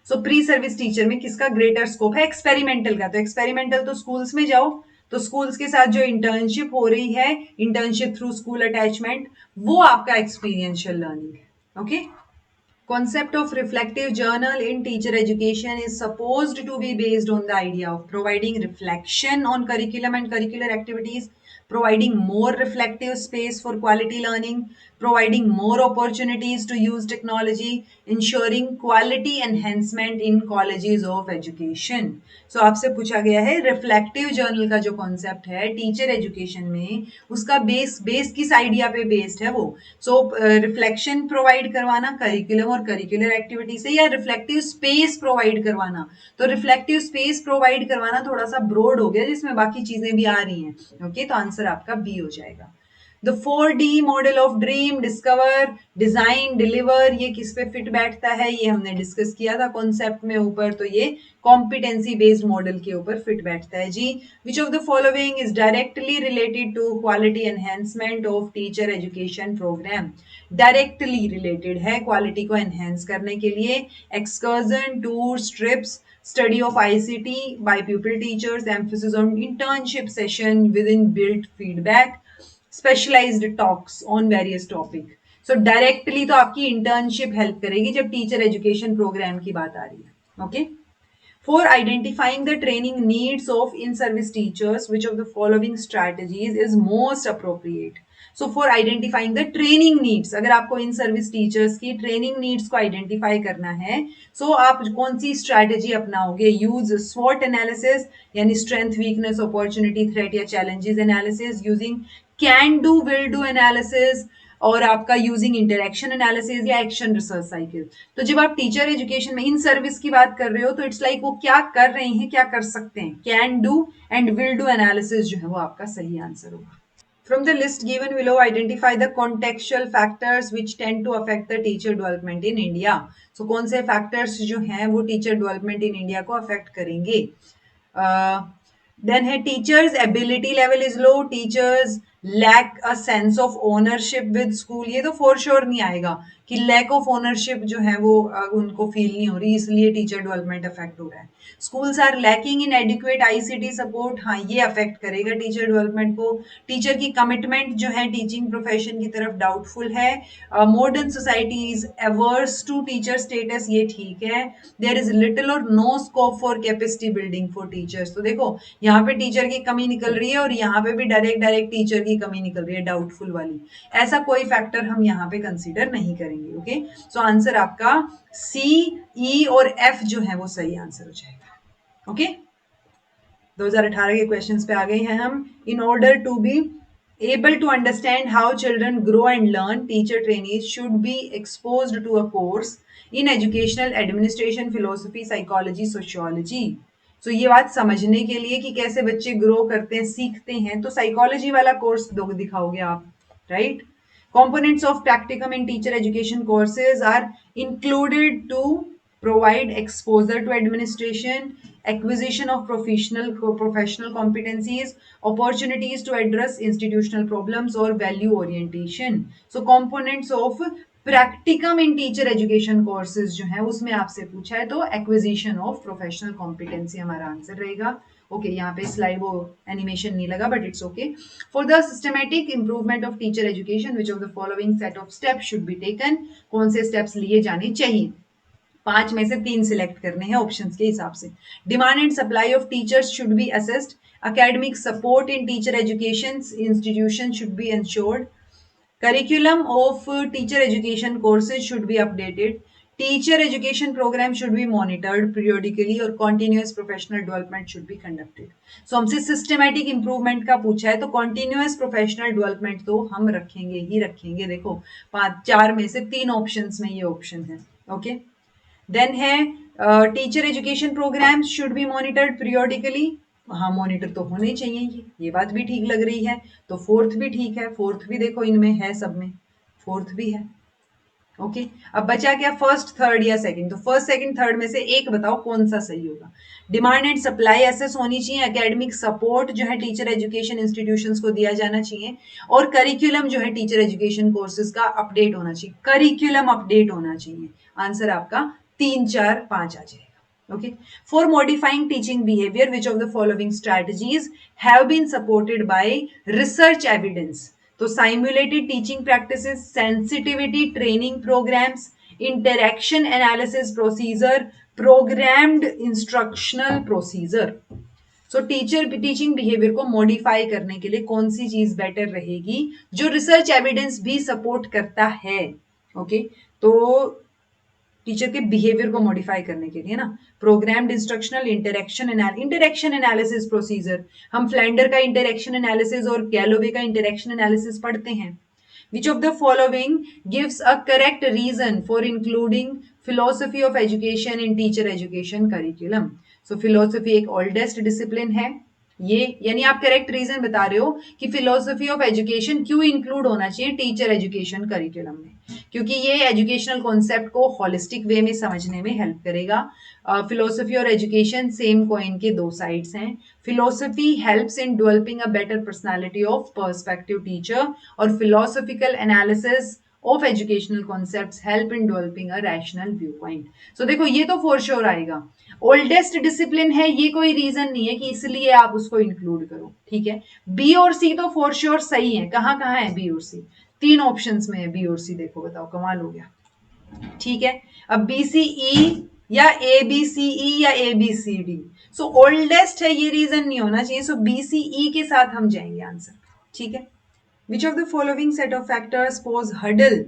So pre-service teacher में किसका greater scope है? एक्सपेरिमेंटल का. तो एक्सपेरिमेंटल तो स्कूल्स में जाओ तो स्कूल्स के साथ जो इंटर्नशिप हो रही है, इंटर्नशिप थ्रू स्कूल अटैचमेंट, वो आपका एक्सपीरियंशियल लर्निंग है। Okay, concept of reflective journal in teacher education is supposed to be based on the idea of providing reflection on curriculum and curricular activities, providing more reflective space for quality learning, providing more opportunities to use technology, ensuring quality enhancement in colleges of education. So आपसे पूछा गया है रिफ्लेक्टिव जर्नल का जो कॉन्सेप्ट है टीचर एजुकेशन में, उसका बेस किस आइडिया पे बेस्ड है वो। सो रिफ्लेक्शन प्रोवाइड करवाना करिकुलम और करिकुलर एक्टिविटी से, या रिफ्लेक्टिव स्पेस प्रोवाइड करवाना। तो रिफ्लेक्टिव स्पेस प्रोवाइड करवाना थोड़ा सा ब्रॉड हो गया, जिसमें बाकी चीजें भी आ रही हैं। ओके, तो आंसर आपका बी हो जाएगा। The 4D model of dream, discover, design, deliver, ये किस पे फिट बैठता है, ये हमने डिस्कस किया था कॉन्सेप्ट में ऊपर। तो ये कॉम्पिटेंसी बेस्ड मॉडल के ऊपर फिट बैठता है जी। Which of the following is directly related to quality enhancement of teacher education programme. Directly related है क्वालिटी को एनहेंस करने के लिए। Excursion, tours, trips, study of ICT by pupil teachers, emphasis on internship session within built feedback, specialized talks on various topic. So directly तो आपकी internship help करेगी जब teacher education program की बात आ रही है। Okay? For identifying the training needs of in-service teachers, which of the following strategies is most appropriate? So for identifying the training needs, अगर आपको इन सर्विस टीचर्स की ट्रेनिंग नीड्स को आइडेंटिफाई करना है, सो आप कौन सी स्ट्रैटेजी अपनाओगे? यूज स्वॉट एनालिसिस, यानी स्ट्रेंथ, वीकनेस, अपॉर्चुनिटी, थ्रेट या challenges analysis, using can do, will do analysis, और आपका यूजिंग इंटरेक्शन एनालिसिस या एक्शन रिसर्च साइकिल। तो जब आप टीचर एजुकेशन में इन सर्विस की बात कर रहे हो, तो इट्स लाइक वो क्या कर रहे हैं, क्या कर सकते हैं। Can do and will do analysis जो है वो आपका सही आंसर होगा। From the list given below, identify the contextual factors which tend to affect the teacher development in India. So कौन से factors जो हैं वो teacher development in India को affect करेंगे? Then है teachers ability level is low, teachers lack a sense of ownership with school. ये तो for sure नहीं आएगा कि lack of ownership जो है वो उनको feel नहीं हो रही, इसलिए teacher development affect हो रहा है। Schools are lacking in adequate ICT support, हाँ ये affect करेगा teacher development को। Teacher की commitment जो है teaching profession की तरफ doubtful है। Modern society is averse to teacher status, ये ठीक है। There is little or no scope for capacity building for teachers. तो देखो यहाँ पे टीचर की कमी निकल रही है और यहाँ पे भी डायरेक्ट टीचर की कमी निकल रही है, डाउटफुल वाली। ऐसा कोई फैक्टर हम यहाँ पे कंसीडर नहीं करेंगे। ओके, सो आंसर आपका सी, ई और एफ जो है वो सही आंसर हो जाएगा। ओके, 2018 के क्वेश्चंस पे आ गए हैं हम। In order to be able to understand how children grow and learn, teacher trainees should be exposed to a course in educational administration, philosophy, psychology, sociology. So ये बात समझने के लिए कि कैसे बच्चे ग्रो करते हैं, सीखते हैं, तो साइकोलॉजी वाला कोर्स दिखाओगे आप, right? Components of practicum in teacher education courses are included to provide exposure to administration, acquisition of professional competencies, opportunities to address institutional problems or value orientation. So components of practicum in teacher education courses जो है उसमें आपसे पूछा है, तो acquisition of professional competency हमारा आंसर रहेगा। ओके, यहाँ पे स्लाइड वो एनिमेशन नहीं लगा, but it's okay. For the systematic improvement of teacher education, which of the following set of steps should be taken, कौन से स्टेप्स लिए जाने चाहिए? 5 में से 3 सिलेक्ट करने हैं ऑप्शंस के हिसाब से। Demand and supply of teachers should be assessed, academic support in teacher education institutions should be ensured, curriculum of teacher education courses should be updated, teacher education program should be monitored periodically और continuous professional development should be conducted. So हमसे systematic improvement का पूछा है, तो continuous professional development तो हम रखेंगे ही रखेंगे। देखो 4 में से 3 ऑप्शंस में ये ऑप्शन है। ओके, देन है teacher education programme should be monitored periodically, हाँ मॉनिटर तो होने चाहिए, ये बात भी ठीक लग रही है। तो फोर्थ भी ठीक है, फोर्थ भी देखो इनमें है, सब में फोर्थ भी है। ओके, अब बचा क्या, फर्स्ट, थर्ड या सेकंड? तो फर्स्ट, सेकंड, थर्ड में से एक बताओ कौन सा सही होगा। डिमांड एंड सप्लाई एसेस होनी चाहिए, एकेडमिक सपोर्ट जो है टीचर एजुकेशन इंस्टीट्यूशंस को दिया जाना चाहिए, और करिकुलम जो है टीचर एजुकेशन कोर्सेज का अपडेट होना चाहिए, करिकुलम अपडेट होना चाहिए। आंसर आपका 3, 4, 5 आ जाएगा। Okay. For modifying teaching behavior, which of the following strategies have been supported by research evidence? तो simulated teaching practices, sensitivity training programs, interaction analysis procedure, programmed instructional procedure. So teaching behaviour को मॉडिफाई करने के लिए कौन सी चीज बेटर रहेगी जो रिसर्च एविडेंस भी सपोर्ट करता है? ओके, तो टीचर के बिहेवियर को मॉडिफाई करने के लिए ना, programmed instructional interaction analysis procedure, हम फ्लैंडर का इंटरेक्शन एनालिसिस और गैलोवे का इंटरेक्शन एनालिसिस पढ़ते हैं. Which of the following gives a correct reason for including philosophy of education in teacher education curriculum? So philosophy एक oldest discipline है, ये यानी आप करेक्ट रीजन बता रहे हो कि फिलोसफी ऑफ एजुकेशन क्यों इंक्लूड होना चाहिए टीचर एजुकेशन करिकुलम में, क्योंकि ये एजुकेशनल कॉन्सेप्ट को होलिस्टिक वे में समझने में हेल्प करेगा. फिलोसफी और एजुकेशन सेम कॉइन के दो साइड्स हैं. Philosophy helps in developing a better personality of perspective teacher और philosophical analysis of educational concepts help in developing a rational view point. So देखो ये तो फॉर श्योर आएगा, ओल्डेस्ट डिसिप्लिन है, ये कोई रीजन नहीं है कि इसलिए आप उसको इंक्लूड करो. ठीक है, बी और सी तो फॉर श्योर सही है. कहाँ कहाँ है बी और सी? तीन ऑप्शंस में है बी और सी. देखो बताओ, कमाल हो गया. ठीक है, अब बी सी ई या ए बी सी ई या A B C D. So oldest है, ये रीजन नहीं होना चाहिए. सो बी सी ई के साथ हम जाएंगे आंसर. ठीक है. Which of the following set of factors pose hurdle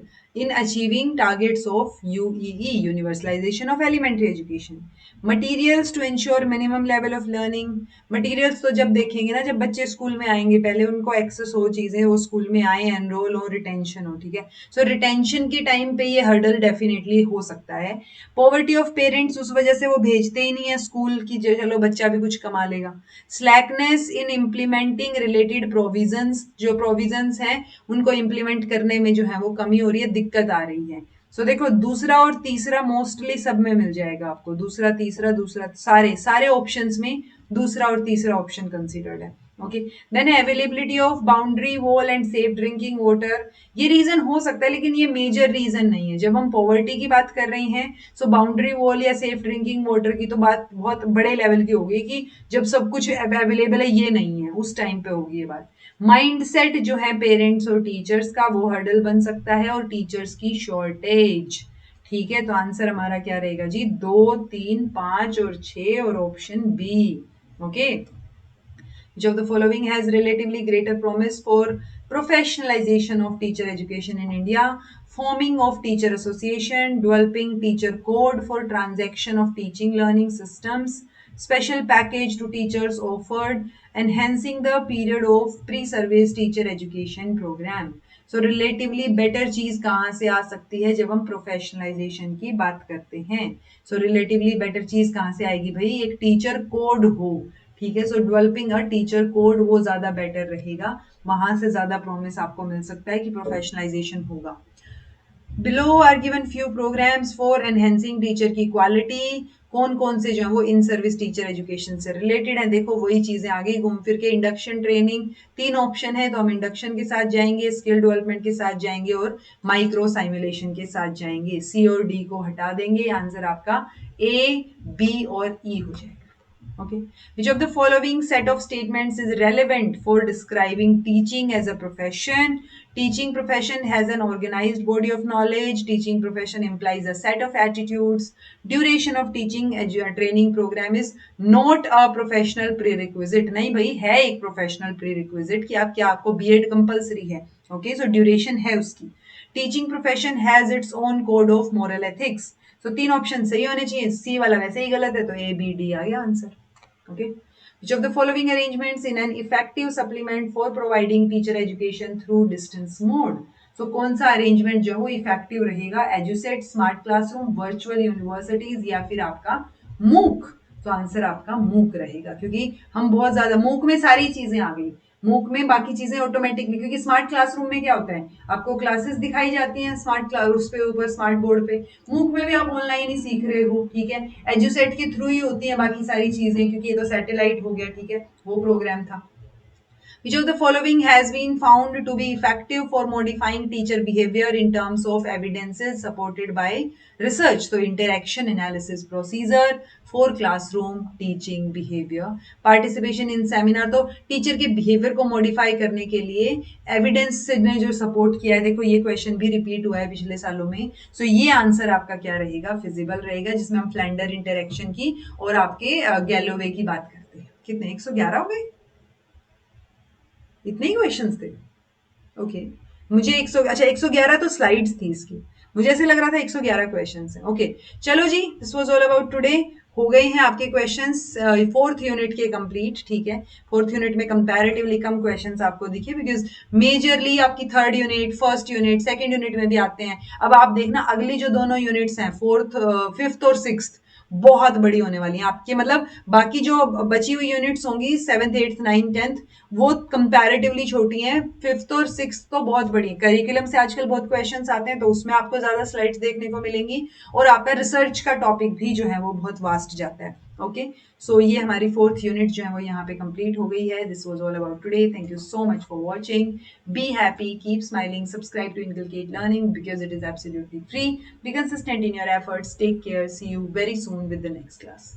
in achieving targets of UEE, Universalization of Elementary Education? Materials to ensure minimum level of learning. Materials तो जब देखेंगे ना, जब बच्चे स्कूल में आएंगे, पहले उनको एक्सेस हो चीजें, वो स्कूल में आए, एनरोल हो, रिटेंशन हो. ठीक है, सो रिटेंशन के टाइम पे ये हर्डल डेफिनेटली हो सकता है. पॉवर्टी ऑफ पेरेंट्स, उस वजह से वो भेजते ही नहीं है स्कूल की, चलो बच्चा भी कुछ कमा लेगा. Slackness in implementing related provisions, जो प्रोविजंस हैं उनको इम्प्लीमेंट करने में जो है वो कमी हो रही है, दिक्कत आ रही है. सो देखो दूसरा और तीसरा मोस्टली सब में मिल जाएगा आपको. दूसरा तीसरा सारे ऑप्शंस में दूसरा और तीसरा ऑप्शन कंसीडर्ड है. Okay, then availability of boundary wall and safe drinking water, ये रीजन हो सकता है लेकिन ये मेजर रीजन नहीं है. जब हम पॉवर्टी की बात कर रहे हैं, सो बाउंड्री वॉल या सेफ ड्रिंकिंग वाटर की तो बात बहुत बड़े लेवल की होगी कि जब सब कुछ अवेलेबल है, ये नहीं है, उस टाइम पे होगी ये बात. माइंडसेट जो है पेरेंट्स और टीचर्स का, वो हर्डल बन सकता है, और टीचर्स की शॉर्टेज. ठीक है, तो आंसर हमारा क्या रहेगा जी? 2, 3, 5 और 6 और option B. Okay. Which of the following has relatively greater promise for professionalization of teacher education in India? Forming of teacher association, developing teacher code for transaction of teaching learning systems, special package to teachers offered, enhancing the period of pre-service teacher education program. So relatively better चीज कहाँ से आ सकती है जब हम प्रोफेशनलाइजेशन की बात करते हैं? So relatively better चीज कहाँ से आएगी भाई? एक टीचर कोड हो. ठीक है, सो डेवलपिंग अ टीचर कोड वो ज्यादा बेटर रहेगा, वहां से ज्यादा प्रॉमिस आपको मिल सकता है कि प्रोफेशनलाइजेशन होगा. Below are given few programs for enhancing teacher की क्वालिटी. कौन कौन से जो है वो इन सर्विस टीचर एजुकेशन से रिलेटेड है? देखो वही चीजें आ गई घूम फिर के. इंडक्शन ट्रेनिंग, 3 ऑप्शन है तो हम इंडक्शन के साथ जाएंगे, स्किल डेवलपमेंट के साथ जाएंगे और माइक्रो साइमुलेशन के साथ जाएंगे. सी और डी को हटा देंगे, आंसर आपका ए, बी और ई हो जाएगा. Okay. Which of the following set of statements is relevant for describing teaching as a profession? Teaching profession has an organized body of knowledge. Teaching profession implies a set of attitudes. Duration of teaching training program is not a professional prerequisite. नहीं भाई, है एक professional prerequisite कि आप क्या, आपको B.Ed compulsory है. Okay, so duration है उसकी. Teaching profession has its own code of moral ethics. So 3 option सही होने चाहिए. सी वाला वैसे ही गलत है, तो A, B, D आ गया answer. Okay. Which of the following arrangements in an effective supplement for providing teacher education through distance mode? So कौन सा अरेंजमेंट जो वो इफेक्टिव रहेगा? Edusat, smart classroom, virtual universities या फिर आपका मूक? तो आंसर आपका मूक रहेगा, क्योंकि हम बहुत ज्यादा मूक में सारी चीजें आ गई. मूक में बाकी चीजें ऑटोमेटिकली, क्योंकि स्मार्ट क्लासरूम में क्या होता है, आपको क्लासेस दिखाई जाती हैं स्मार्ट क्लास उस पे ऊपर स्मार्ट बोर्ड पे. मूक में भी आप ऑनलाइन ही सीख रहे हो. ठीक है, एजुसेट के थ्रू ही होती है बाकी सारी चीजें, क्योंकि ये तो सैटेलाइट हो गया. ठीक है, वो प्रोग्राम था. Which of the following has been found to be effective for modifying teacher behavior in terms of evidences supported by research? तो interaction analysis procedure for classroom teaching behavior, participation in seminar, तो टीचर के बिहेवियर को मॉडिफाई करने के लिए एविडेंस ने जो सपोर्ट किया है, देखो ये क्वेश्चन भी रिपीट हुआ है पिछले सालों में, सो ये आंसर आपका क्या रहेगा, फिजिबल रहेगा, जिसमें हम फ्लैंडर इंटरेक्शन की और आपके गैलोवे की बात करते हैं। कितने 111 हो गए, इतने ही क्वेश्चंस थे। ओके मुझे 100, अच्छा 111 तो स्लाइड्स थी इसकी, मुझे ऐसे लग रहा था 111 क्वेश्चंस हैं। ओके चलो जी, this was all about today. हो गए हैं आपके क्वेश्चंस फोर्थ यूनिट के कंप्लीट, ठीक है। फोर्थ यूनिट में कंपैरेटिवली कम क्वेश्चंस आपको दिखे, बिकॉज मेजरली आपकी third unit, first unit, second unit में भी आते हैं। अब आप देखना अगली जो दोनों यूनिट्स हैं, फोर्थ, फिफ्थ और सिक्स्थ, बहुत बड़ी होने वाली हैं आपके, मतलब बाकी जो बची हुई यूनिट्स होंगी सेवंथ, एट्थ, नाइन्थ, टेंथ, वो कंपैरेटिवली छोटी हैं। फिफ्थ और सिक्स्थ तो बहुत बड़ी है। करिकुलम से आजकल बहुत क्वेश्चंस आते हैं, तो उसमें आपको ज्यादा स्लाइड्स देखने को मिलेंगी, और आपका रिसर्च का टॉपिक भी जो है वो बहुत वास्ट जाता है। ओके सो ये हमारी फोर्थ यूनिट जो है वो यहाँ पे कंप्लीट हो गई है। This was all about today. Thank you so much for watching. Be happy, keep smiling, subscribe to inculcate learning because it is absolutely free. Be consistent in your efforts. Take care. See you very soon with the next class.